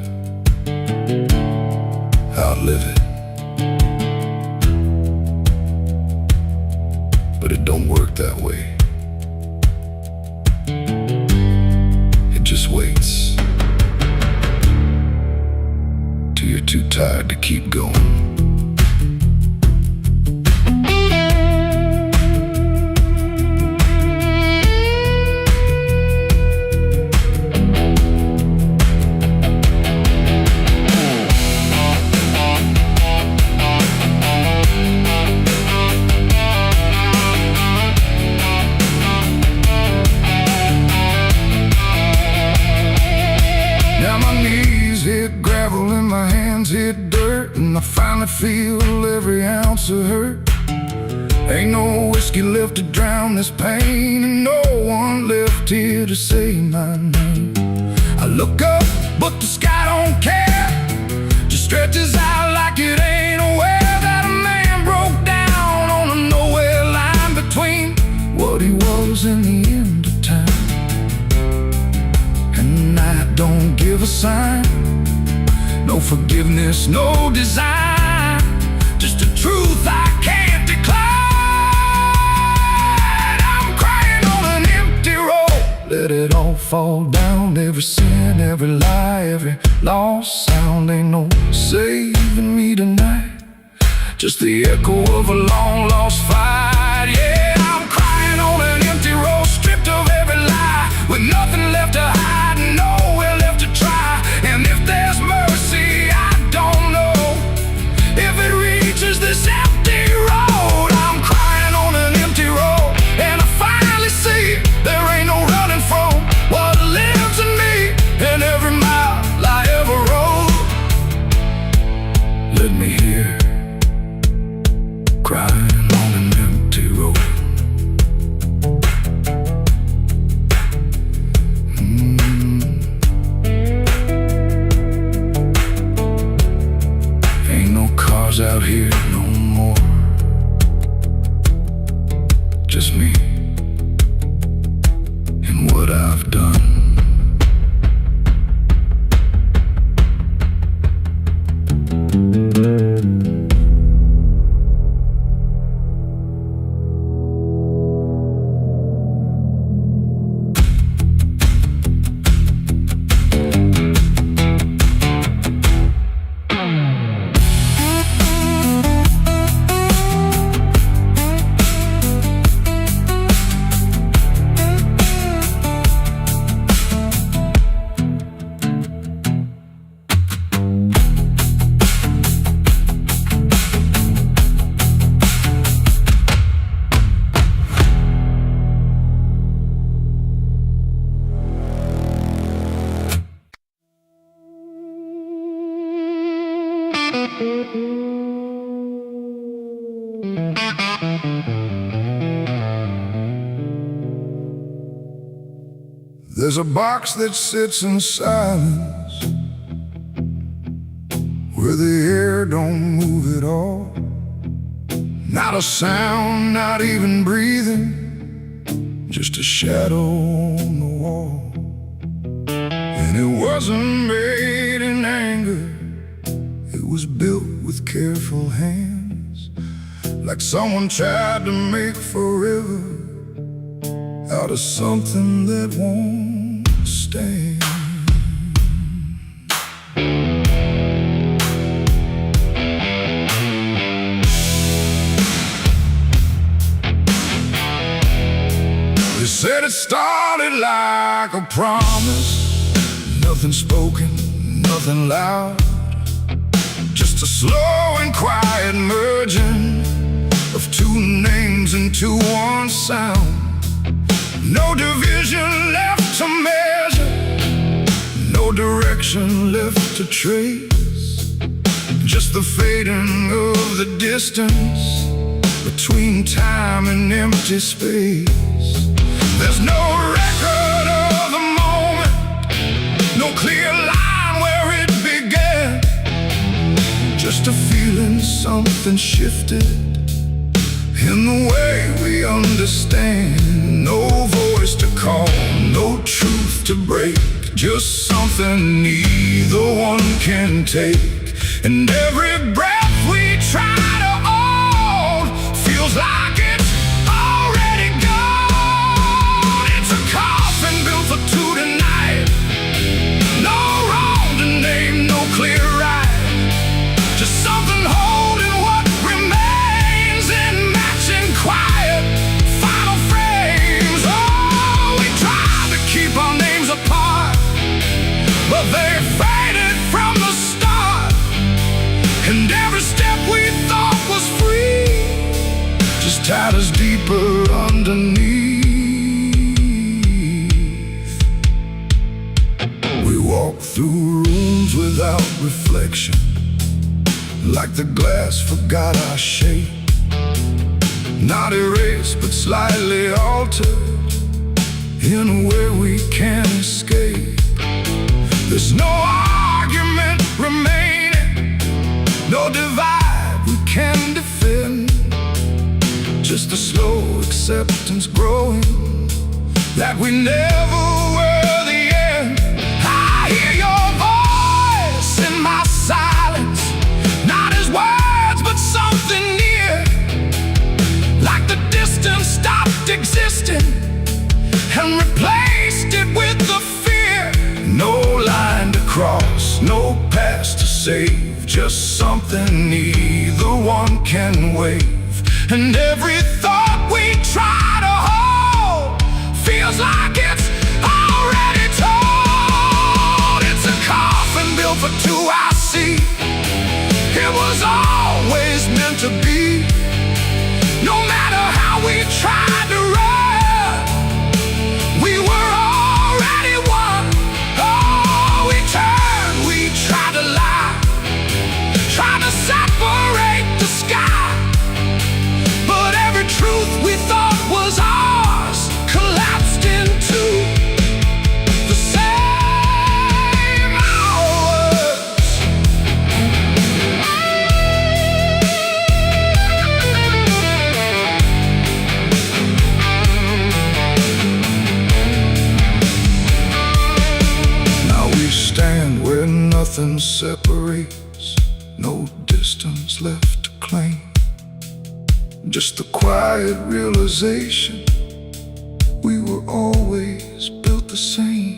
outlive it. But it don't work that way. It just waits till you're too tired to keep going. Hit gravel and my hands hit dirt, and I finally feel every ounce of hurt. Ain't no whiskey left to drown this pain, and no one left here to say my name. I look up, but the sky don't care, just stretches out like it ain't aware that a man broke down on a nowhere line between what he was and the end of time. And night don't give a sign, no forgiveness, no design, just a truth I can't decline. I'm crying on an empty road, let it all fall down. Every sin, every lie, every lost sound. Ain't no saving me tonight, just the echo of a long lost fight. Yeah, I'm crying on an empty road, stripped of every lie, with nothing left to hide, nowhere left to try. And if there's mercy, I don't know if it reaches this empty road. I'm crying on an empty road, and I finally see there ain't no running from what lives in me and every mile I ever rode. Let me hear, crying on an empty road. Out here no more, just me and what I've done. There's a box that sits in silence, where the air don't move at all. Not a sound, not even breathing, just a shadow on the wall. And it wasn't made in anger, it was built with careful hands, like someone tried to make forever out of something that won't stand. They said it started like a promise, nothing spoken, nothing loud, just a slow and quiet merging of two names into one sound. No division left to measure, no direction left to trace, just the fading of the distance between time and empty space. There's no record of the moment, no clear line where it began. Just a feeling something shifted in the way we understand. No voice to call, no truth to break, just something neither one can take. And every breath we try to hold feels like it's already gone. It's a coffin built for two tonight, no wrong to name, no clear right, just something holding what remains in matching quiet final frames. Oh, we tried to keep our names apart, but they faded from the start. And every step we thought was free just tied us deeper underneath. We walk through rooms without reflection, like the glass forgot our shape. Not erased but slightly altered in a way we can't escape. There's no argument remaining, no divide we can defend, just a slow acceptance growing that we never were the end. I hear your voice in my silence, not as words but something near, like the distance stopped existing and replaced it with the fear. No line to cross, no past to save, just something neither one can wave. And every thought we try to hold feels like it's already told. It's a coffin built for two, I see. It was always meant to be. No matter how we tried to run, we were already one. Oh, we turned, we tried to lie, tried to separate the sky, but every truth we thought was ours collapsed into the same hours. Now we stand where nothing separates, no distance left to claim, just the quiet realization we were always built the same.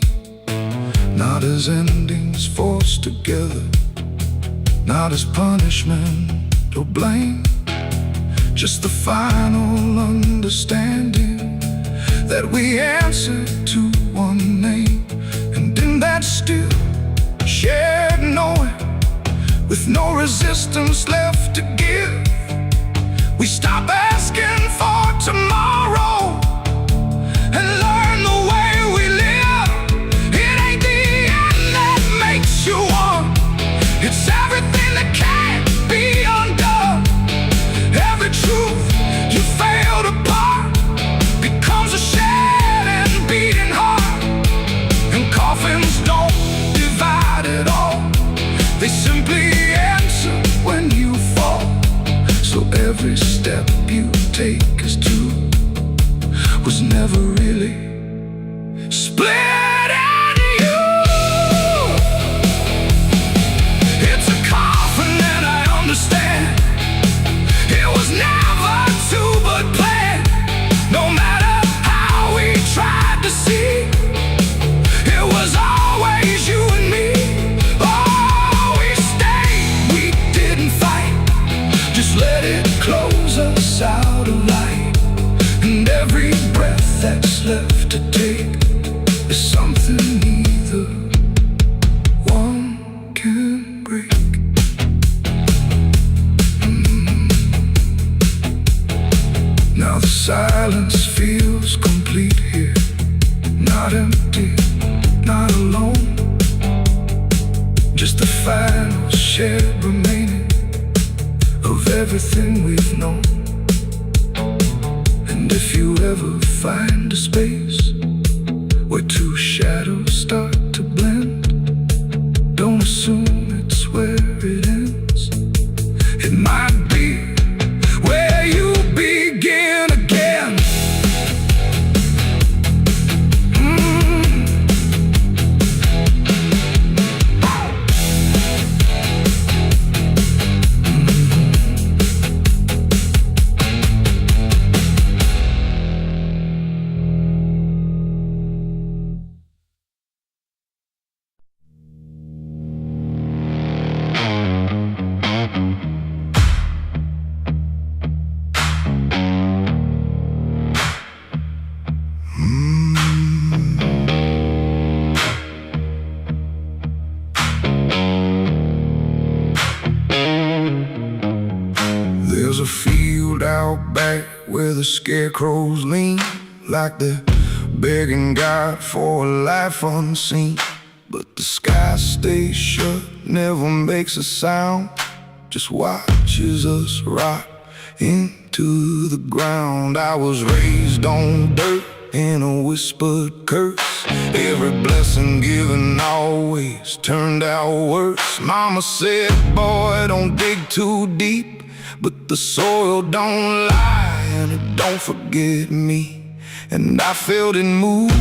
Not as endings forced together, not as punishment or blame, just the final understanding that we answer to one name. And in that still shared knowing, with no resistance left to give, we stop asking for tomorrow and learn the way we live. It ain't the end that makes you one, it's everything that can't be undone. Every truth you failed apart becomes a shed and beating heart. And coffins don't divide at all, they simply answer when you fall. So every step you take is true, was never really split into you. It's a coffin and I understand, it was never to but planned. No matter how we tried to see, it was always you and me. Oh, we stayed, we didn't fight, just let it close us out of light. And every breath that's left to take is something neither one can break. Now the silence feels complete here, not empty, not alone, just the final shared remaining everything we've known. And if you ever find a space where two shadows start to blend, don't assume it's where it ends. It might be where you begin again. There's a field out back where the scarecrows lean, like they're begging God for a life unseen. But the sky stays shut, never makes a sound, just watches us rot into the ground. I was raised on dirt in a whispered curse. Every blessing given always turned out worse. Mama said, boy, don't dig too deep, but the soil don't lie and it don't forget me. And I felt it move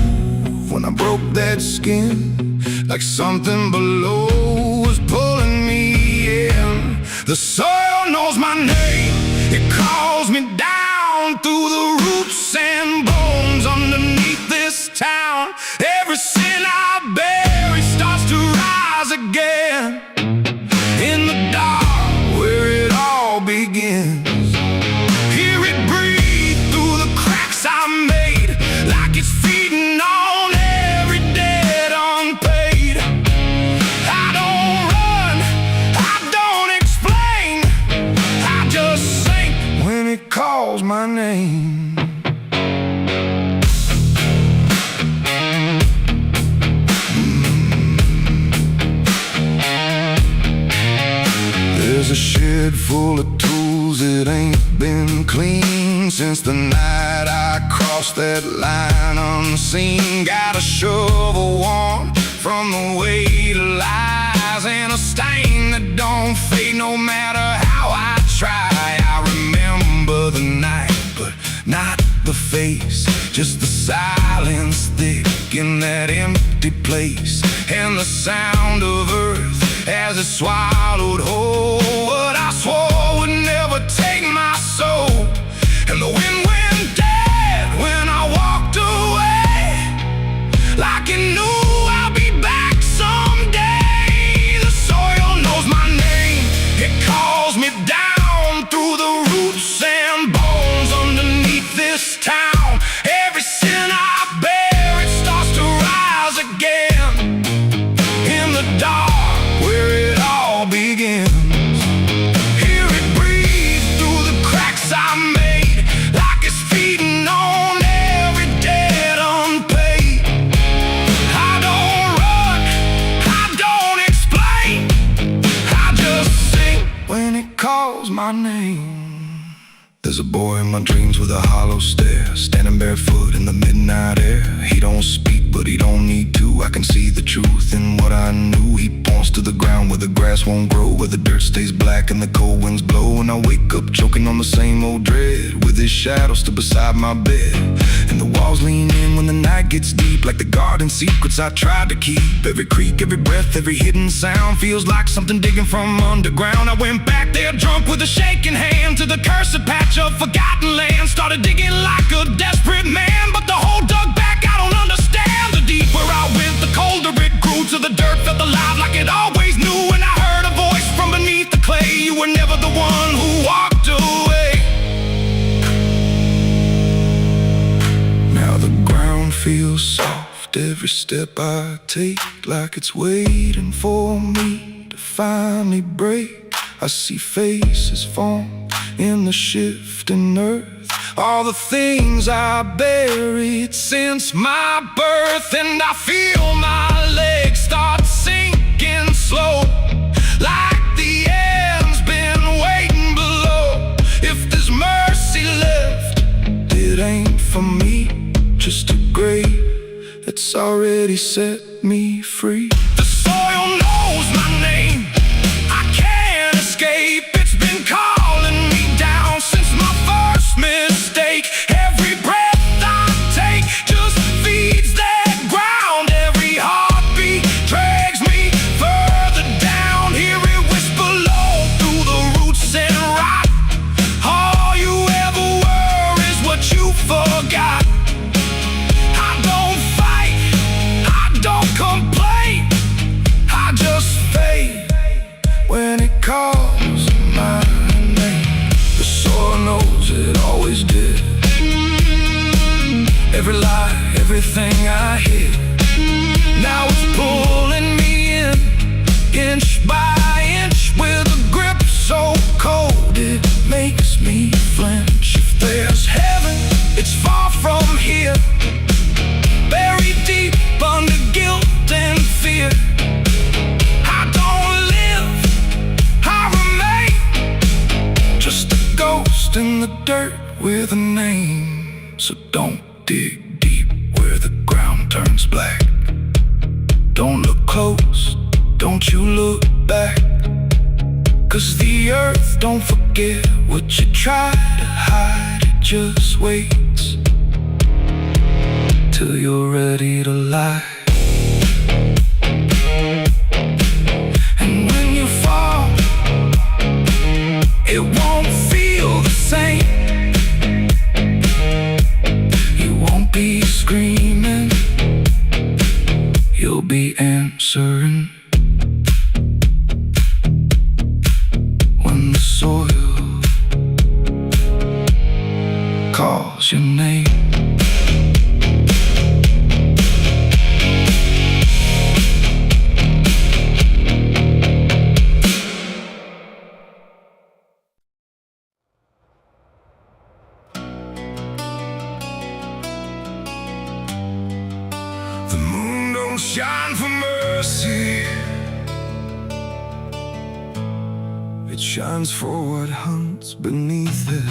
when I broke that skin, like something below was pulling me in. The soil knows my name, it calls me down through the roots and bones underneath this town. Every sin I bear, it starts to rise again in the dark where it all begins. Hear it breathe through the cracks I made, like it's feeding on every debt unpaid. I don't run, I don't explain, I just sink when it calls my name. There's a shed full of tools that ain't been clean since the night I crossed that line unseen. Got a shovel worn from the weight of lies, and a stain that don't fade no matter how I try. I remember the night, but not the face, just the silence thick in that empty place, and the sound of earth as it swallowed whole what I swore would never take my soul. And the wind went dead when I walked away, like it knew I'll be back someday. The soil knows my name, it calls me down through the roots and bones underneath this town. Every sin I bear, it starts to rise again in the dark where it all begins. Hear it breathe through the cracks I made, like it's feeding on every debt unpaid. I don't run, I don't explain, I just sing when it calls my name. There's a boy in my dreams with a hollow stare, standing barefoot in the midnight air. He don't speak, but he don't need to. I can see the truth in what I knew. He points to the ground where the grass won't grow, where the dirt stays black and the cold winds blow. And I wake up choking on the same old dread, with his shadow still beside my bed. And the walls lean in when the night gets deep, like the garden secrets I tried to keep. Every creak, every breath, every hidden sound feels like something digging from underground. I went back there drunk with a shaking hand to the cursed patch of forgotten land. Started digging like a desperate man, but the hole dug back, I don't understand. The deeper I went, the colder it grew, to the dirt felt alive like it always knew. And I heard a voice from beneath the clay, you were never the one who walked away. Now the ground feels soft, every step I take, like it's waiting for me to finally break. I see faces form in the shifting earth, all the things I buried since my birth. And I feel my legs start sinking slow, like the end's been waiting below. grave, it's already set me free. The soil knows my name, I can't escape. It's been calling me down since my first mistake. Every breath I take just feeds that ground. Every heartbeat drags me further down. Hear it whisper low through the roots and rot. All you ever were is what you forgot. I don't fight, I don't complain, I just fade When it calls my name, the soil knows it always did. Every lie, everything I hid, now it's pulling me in, inch by inch, with a grip so cold it makes me flinch. If there's heaven, it's far from here, buried deep under guilt and fear. I don't live, I remain, just a ghost in the dirt with a name. So don't dig deep where the ground turns black. Don't look close, don't you look back, 'cause the earth don't forget what you try to hide. It just waits till you're ready to lie. And when you fall, it won't feel the same. You won't be screaming, you'll be answering. When the soil calls your name. The moon don't shine for mercy, It shines for what hunts beneath it.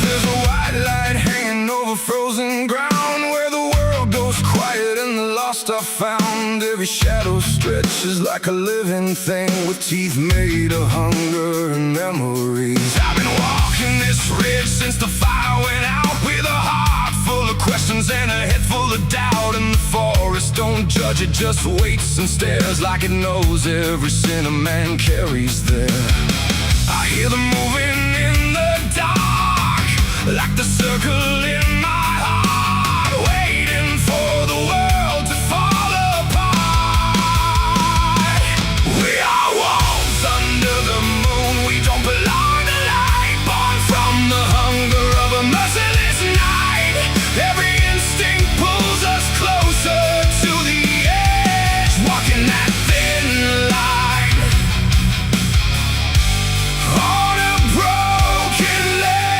There's a white light hanging over frozen ground, where the world goes quiet and the lost are found. Every shadow stretches like a living thing, with teeth made of hunger and memories. I've been walking this ridge since the fire went out, with a heart full of questions and a head full of doubt. And the forest don't judge, it just waits and stares, like it knows every sin a man carries there. I hear them moving in the dark, like the circle in my heart, waiting for the world to fall apart. We are wolves under the moon, we don't belong to light, born from the hunger of a merciless night. Every instinct pulls us closer to the edge, walking that thin line on a broken ledge.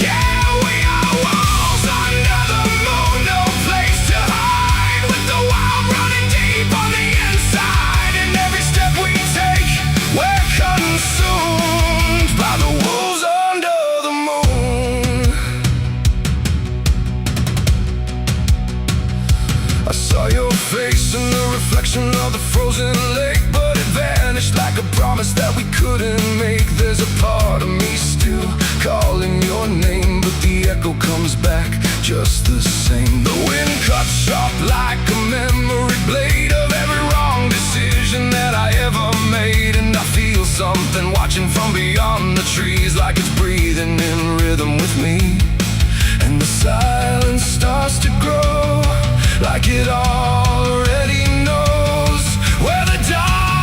Yeah, we are wolves under the moon, no place to hide, with the wild running deep on the inside. And every step we take, we're consumed by the wolves under the moon. I saw your face in the reflection of the frozen lake, but it vanished like a promise that we couldn't make. There's a part of me still calling your name, but the echo comes back just the same. The wind cuts sharp like a memory blade of every wrong decision that I ever made. And I feel something watching from beyond the trees, like it's breathing in rhythm with me. And the silence starts to grow, like it already knows where the darkness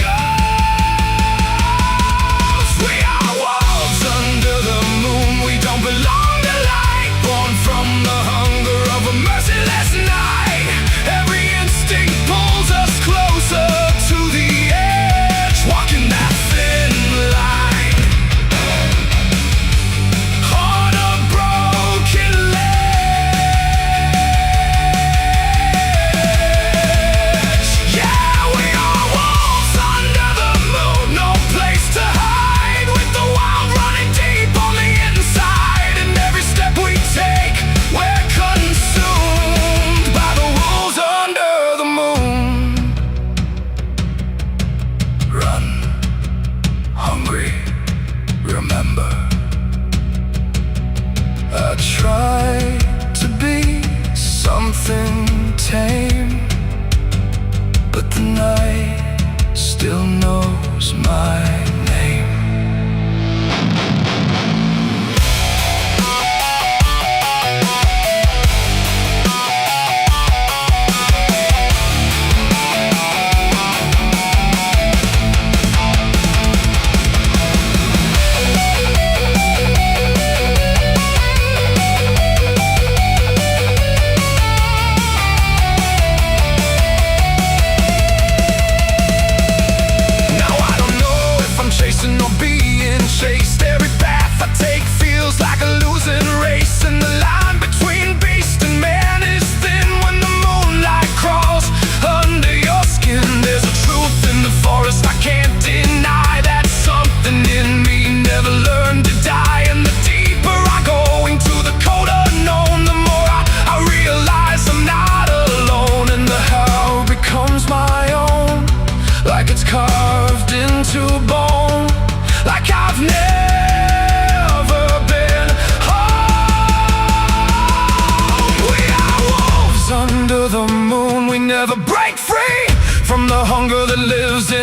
goes. We are wolves under the moon,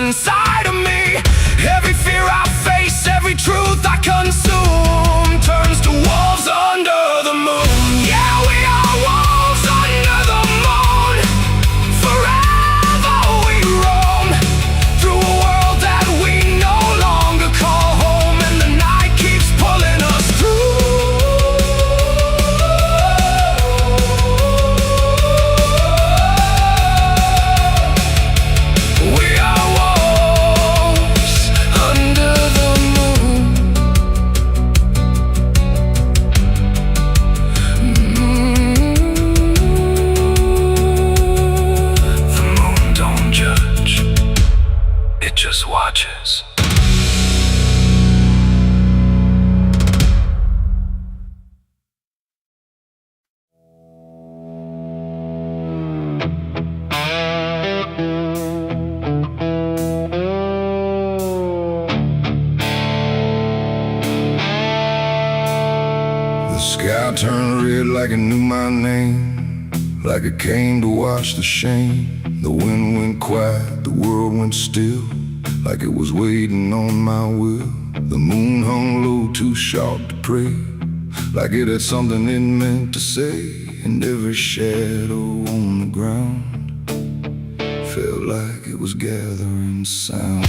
inside of me. Every fear I face, every truth I consume turns to wolves under the moon. Yeah, we are wolves under the moon. Forever we roam through a world that we no longer call home, and the night keeps pulling us through. We are wolves under the moon. The moon don't judge, it just watches. The sky turned red like it knew my name, like it came to wash the shame. The wind went quiet, the world went still, like it was waiting on my will. The moon hung low, too sharp to pray, like it had something it meant to say. And every shadow on the ground felt like it was gathering sound.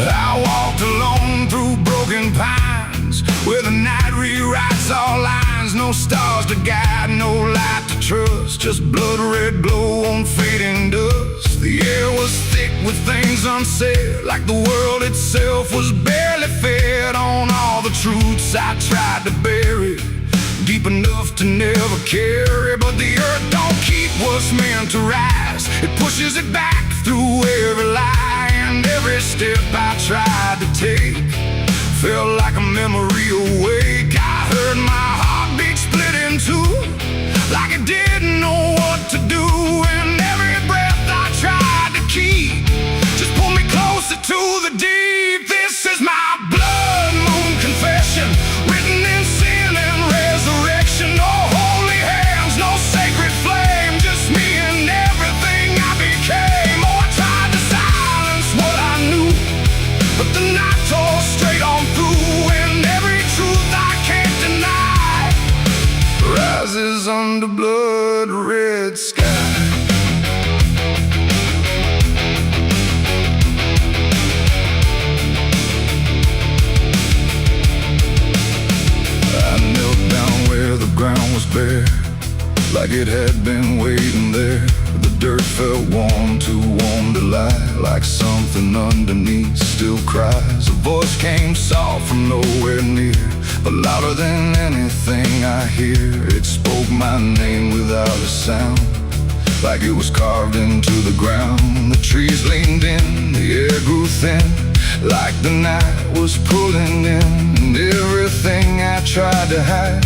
I walked alone through broken pines, where the night rewrites all lines. No stars to guide, no light to trust, just blood red glow on fading dust. The air was thick with things unsaid, like the world itself was barely fed on all the truths I tried to bury, deep enough to never carry. But the earth don't keep what's meant to rise, it pushes it back through every lie. And every step I tried to take felt like a memory awake. I heard my heartbeat split in two, like it didn't know what to do. And every breath I tried to keep just pulled me closer to the deep. This is my blood moon confession, written in sin and resurrection. No holy hands, no sacred flame, just me and everything I became. Oh, I tried to silence what I knew, but the night tore straight on through. And every truth I can't deny rises under blood red sky. I knelt down where the ground was bare, like it had been waiting there. The dirt felt warm, too warm to lie, like something underneath still cries. A voice came soft from nowhere near, but louder than anything I hear. It spoke my name without a sound, like it was carved into the ground. The trees leaned in, the air grew thin, like the night was pulling in. And everything I tried to hide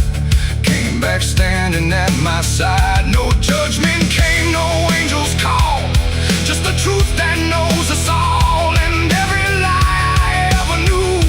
came back standing at my side. No judgment came, no angel's call, just the truth that knows us all. And every lie I ever knew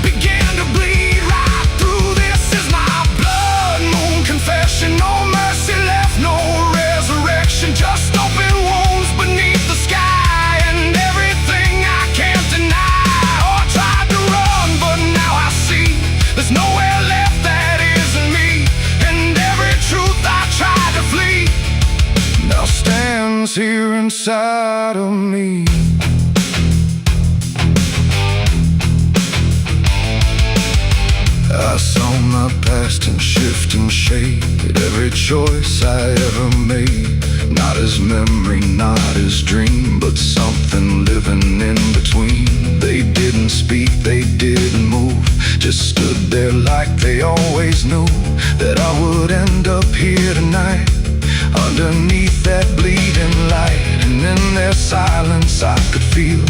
began to bleed right through. This is my blood moon confession. No mercy left, no resurrection, just open wounds beneath the sky. And everything I can't deny. Oh, I tried to run, but now I see there's nowhere left that isn't me. And every truth I tried to flee now stands here inside of me. I saw my past in shift and shade, every choice I ever made, not as memory, not as dream, but something living in between. They didn't speak, they didn't move, just stood there like they always knew that I would end up here tonight, underneath that bleeding light. And in their silence I could feel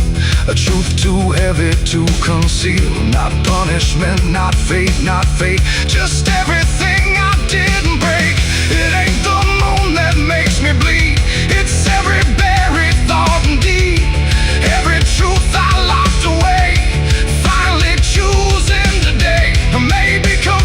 a truth too heavy to conceal. Not punishment, not fate, not fate, just everything I didn't break. It ain't the moon that makes me bleed, it's every buried thought and deed, every truth I locked away, finally choosing today. Maybe come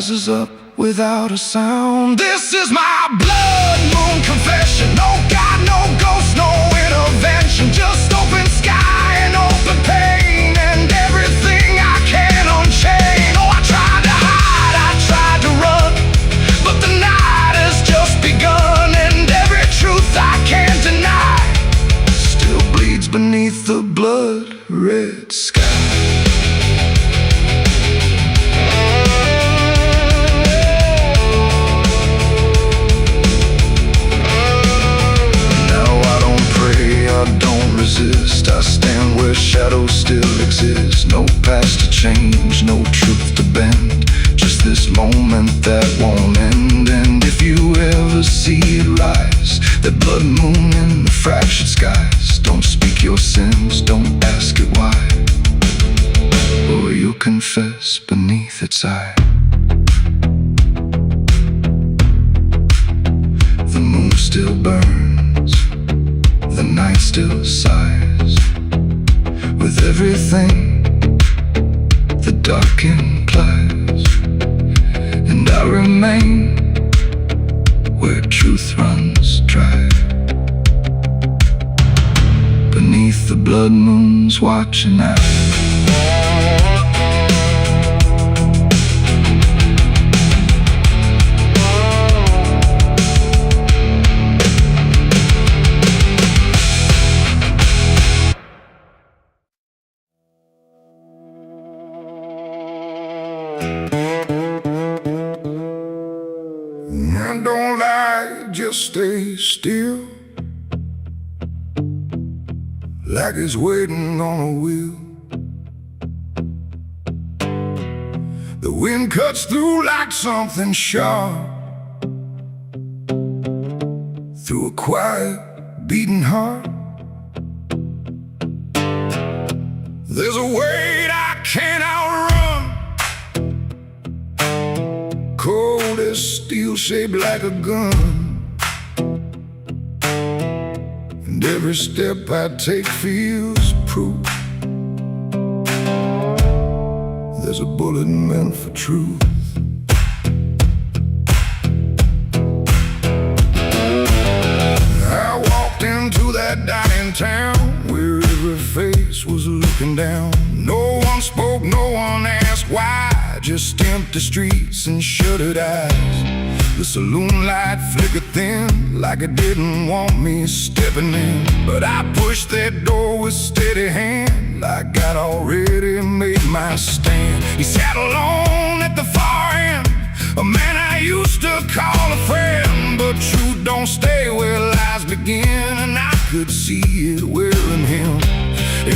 rises up without a sound. This is my blood moon confession. No God, no ghost, no intervention. Just open sky and open pain, and everything I can unchain. Oh, I tried to hide, I tried to run, but the night has just begun, and every truth I can't deny still bleeds beneath the blood-red sky. I stand where shadows still exist. No past to change, no truth to bend. Just this moment that won't end. And if you ever see it rise, that blood moon in the fractured skies, don't speak your sins, don't ask it why, or you'll confess beneath its eye. The moon still burns, the night still sighs, with everything the dark implies. And I remain where truth runs dry, beneath the blood moon's watching eye. Don't lie, just stay still, like it's waiting on a wheel. The wind cuts through like something sharp, through a quiet, beating heart. There's a weight I can't outrun, cold as steel, shaped like a gun. And every step I take feels proof there's a bullet meant for truth. I walked into that dining town where every face was looking down. No one spoke, no one asked why, just empty streets and shuttered eyes. The saloon light flickered thin, like it didn't want me stepping in. But I pushed that door with steady hand, like I'd already made my stand. He sat alone at the far end, a man I used to call a friend. But truth don't stay where lies begin, and I could see it wearing him.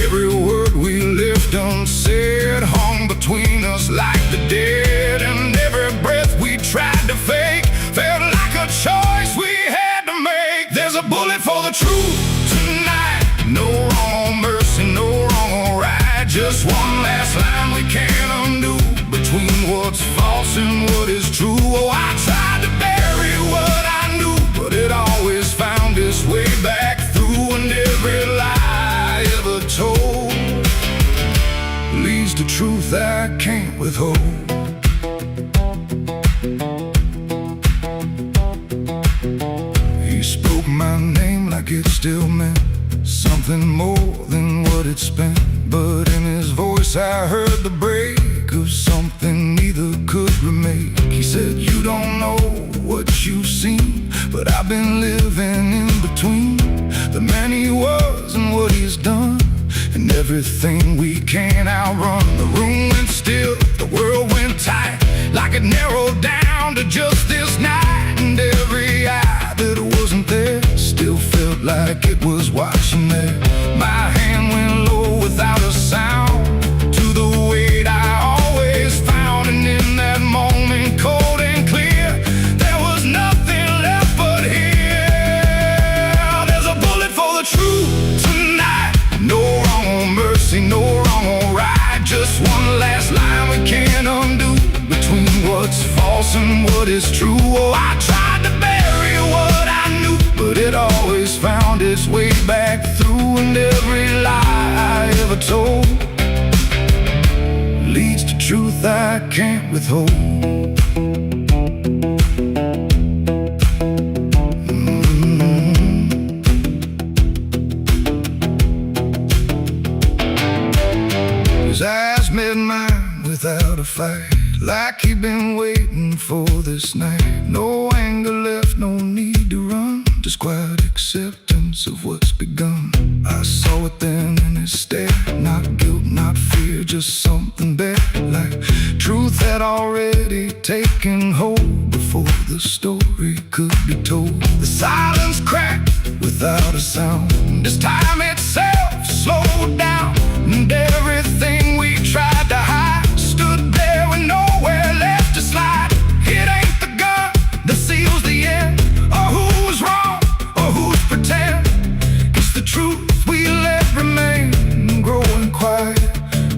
Every word we left unsaid hung between us like the dead. And every breath we tried to fake felt like a choice we had to make. There's a bullet for the truth tonight. No wrong or mercy, no wrong or right. Just one last line we can't undo, between what's false and what is true. Oh, I tried to bury what I knew, but it always found its way back through. And every lie ever told leads to truth I can't withhold. He spoke my name like it still meant something more than what it spent. But in his voice I heard the break of something neither could remake. He said, you don't know what you've seen, but I've been living in between the man he was and what he's done, and everything we can't outrun. The room went still, the world went tight, like it narrowed down to just this night. And every eye that wasn't there still felt like it was watching there. My hand went low without a sound to the weight I always found. And in that moment, cold and clear, there was nothing left but here. There's a bullet for the truth tonight. No wrong or mercy, no wrong or right. Just one last line we can't undo, between what's false and what is true. Oh, I tried to bury what I knew, but it always found its way back through. And every lie I ever told leads to truth. truth I can't withhold. His eyes met mine without a fight, like he'd been waiting for this night. No anger left, no need to run, just quiet acceptance of what's begun. I saw it then in his stare, not guilt, not fear, just something better, like truth had already taken hold before the story could be told. The silence cracked without a sound, this time itself slowed down, and everything we tried to hide stood there with nowhere left to slide. It ain't the gun that seals the end, or who's wrong, or who's pretend. It's the truth we let remain, growing quiet,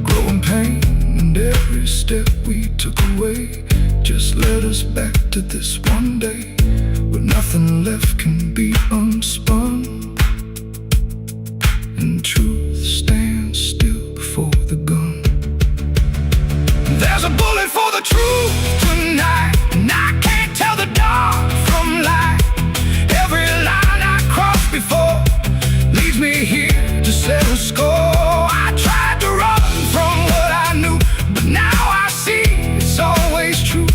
growing pain. And every step we took away just led us back to this one day, where nothing left can be unspun, and truth stands still before the gun. There's a bullet for the truth tonight, and I can't tell the dark from light. Every line I crossed before leads me here to settle score. I tried to run from what I knew, but now I see it's always true.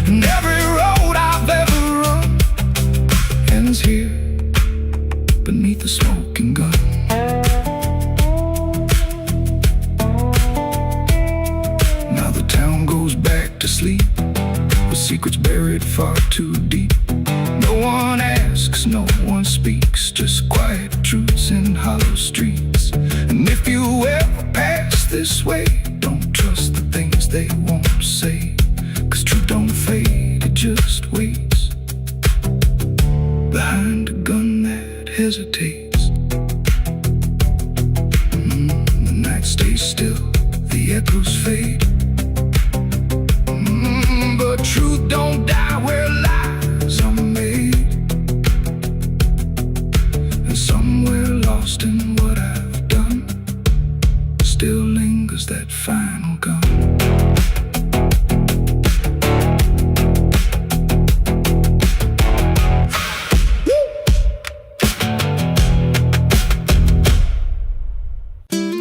And every road I've ever run ends here beneath the smoking gun. Now the town goes back to sleep, with secrets buried far too deep. No one asks, no one speaks, just quiet truths in hollow streets. And if you ever pass this way, don't trust the things they won't say, 'cause truth don't fade, it just waits behind a gun that hesitates. The night stays still, the echoes fade, but truth don't die where lies are made. And somewhere lost in what I've done still lingers that final gun.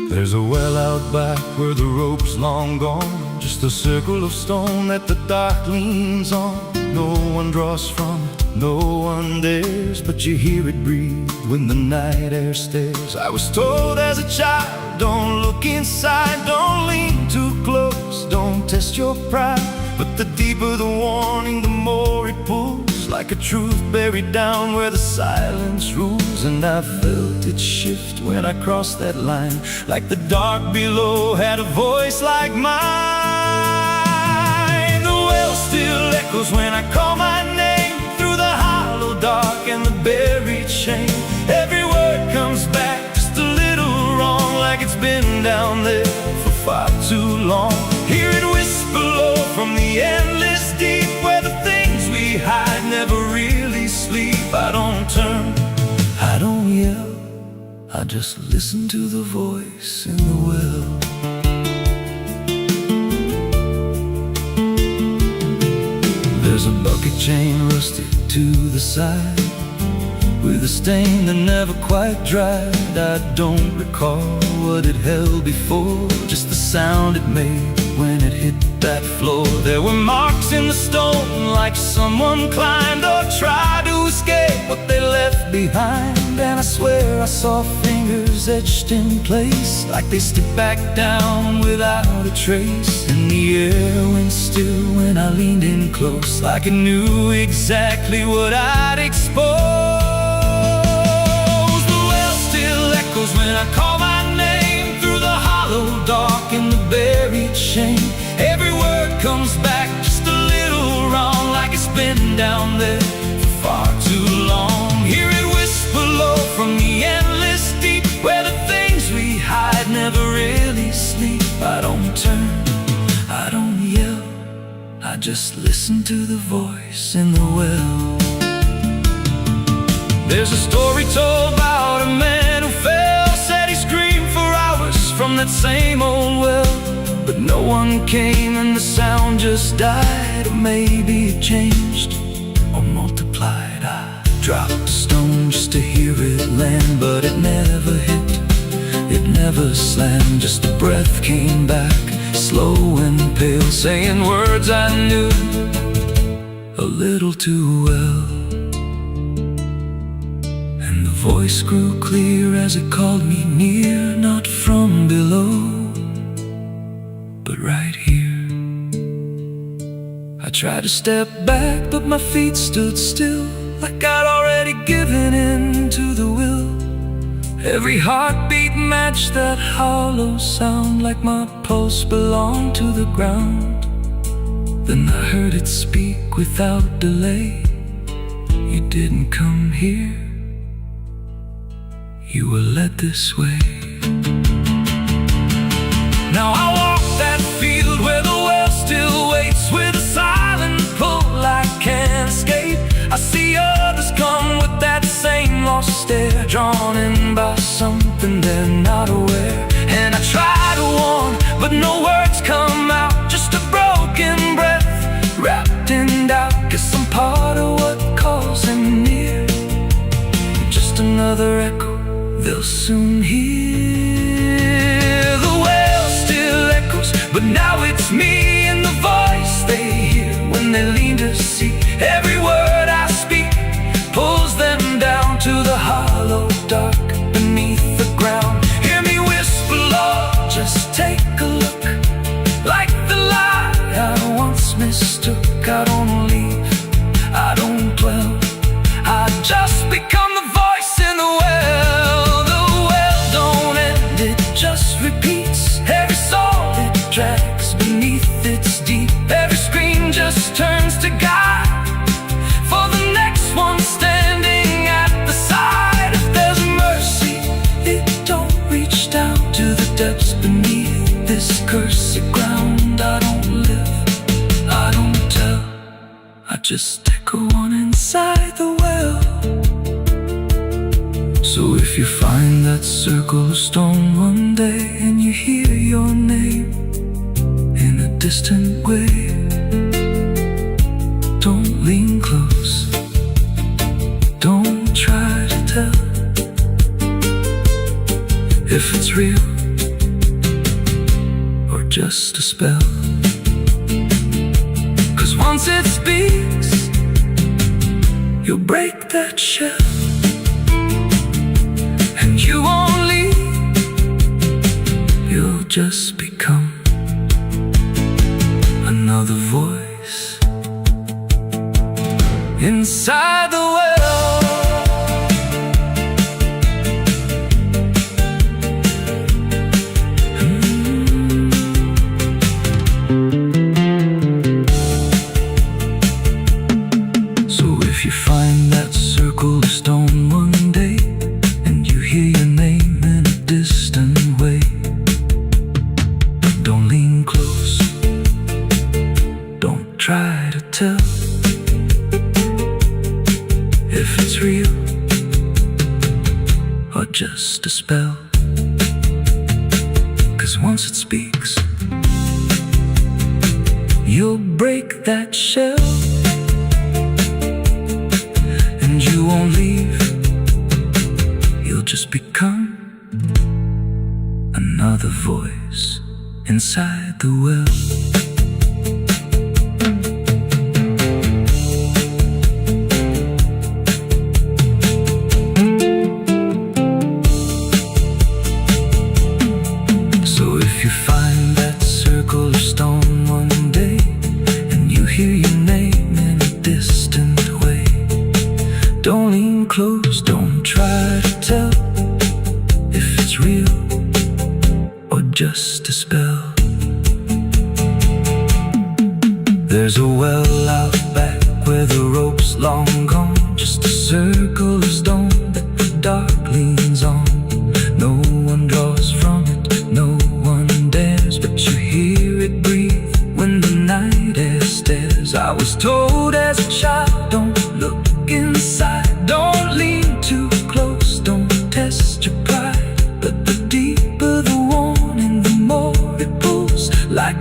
There's a well out back where the rope's long gone, just a circle of stone that the dark leans on. No one draws from, no one dares, but you hear it breathe when the night air stares. I was told as a child, don't look inside, don't lean too close, don't test your pride. But the deeper the warning, the more it pulls, like a truth buried down where the silence rules. And I felt it shift when I crossed that line, like the dark below had a voice like mine. The well still echoes when I call my name, through the hollow dark and the buried shame. Every word comes back just a little wrong, like it's been down there for far too long. Hear it whisper low from the endless deep, where the things we hide never really sleep. I don't turn, I don't yell, I just listen to the voice in the well. There's a bucket chain rusted to the side, with a stain that never quite dried. I don't recall what it held before, just the sound it made when it hit that floor. There were marks in the stone, like someone climbed or tried to escape what they left behind. And I swear I saw fingers etched in place, like they slipped back down without a trace. And the air went still when I leaned in close, like it knew exactly what I'd expose. The well still echoes when I call my name, through the hollow dark and the buried shame. Every word comes back just a little wrong, like it's been down there for far too long. Hear it whisper low from the endless deep, where the things we hide never really sleep. I don't turn, I don't yell, I just listen to the voice in the well. There's a story told about a man who fell, said he screamed for hours from that same old well. But but no one came and the sound just died. Or maybe it changed or multiplied. I dropped a stone just to hear it land, but it never hit, it never slammed. Just a breath came back, slow and pale, saying words I knew a little too well. And the voice grew clear as it called me near, not from below, but right here. I tried to step back, but my feet stood still, like I'd already given in to the will. Every heartbeat matched that hollow sound, like my pulse belonged to the ground. Then I heard it speak without delay. You didn't come here, you were led this way. Now I walk that field where the well still waits, with a silent pull I can't escape. I see others come with that same lost stare, drawn in by something they're not aware. And I try to warn, but no words come out, just a broken breath wrapped in doubt. Guess I'm part of what calls them near, just another echo they'll soon hear. The well still echoes, but now it's me and the voice they hear when they lean to see. Every word I speak pulls them down to the hollow dark beneath the ground. Hear me whisper, Lord, just take a look, like the lie I once mistook. I don't leave, I don't dwell, I just become the voice in the well. The well don't end, it just repeats. Every soul it drags beneath its deep. Every scream just turns to guide for the next one standing at the side. If there's mercy, it don't reach down to the depths beneath this cursed ground. I don't live, I don't tell, I just echo on inside the well. So if you find that circle of stone one day, and you hear your name in a distant way, don't lean close, don't try to tell if it's real or just a spell. 'Cause once it speaks, you'll break that shell, and you won't leave, you'll just become another voice inside the well. So if you find that circle of stone one day, and you hear your name in a distant way, don't lean close, don't try to tell if it's real or just a spell. 'Cause once it speaks, you'll break that shell, and you won't leave, you'll just become another voice inside the well. Close, don't try to tell if it's real or just a spell. There's a well out back where the rope's long gone, just a circle of stone that the dark leans on. No one draws from it, no one dares, but you hear it breathe when the night air stares. I was told as a child, don't look inside, don't lean too close, don't test your pride. But the deeper the warning, the more it pulls, like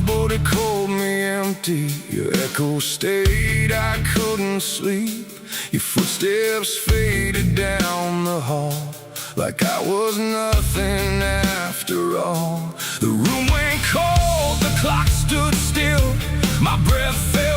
but it called me empty. Your echo stayed, I couldn't sleep. Your footsteps faded down the hall like I was nothing after all. The room went cold, the clock stood still. My breath fell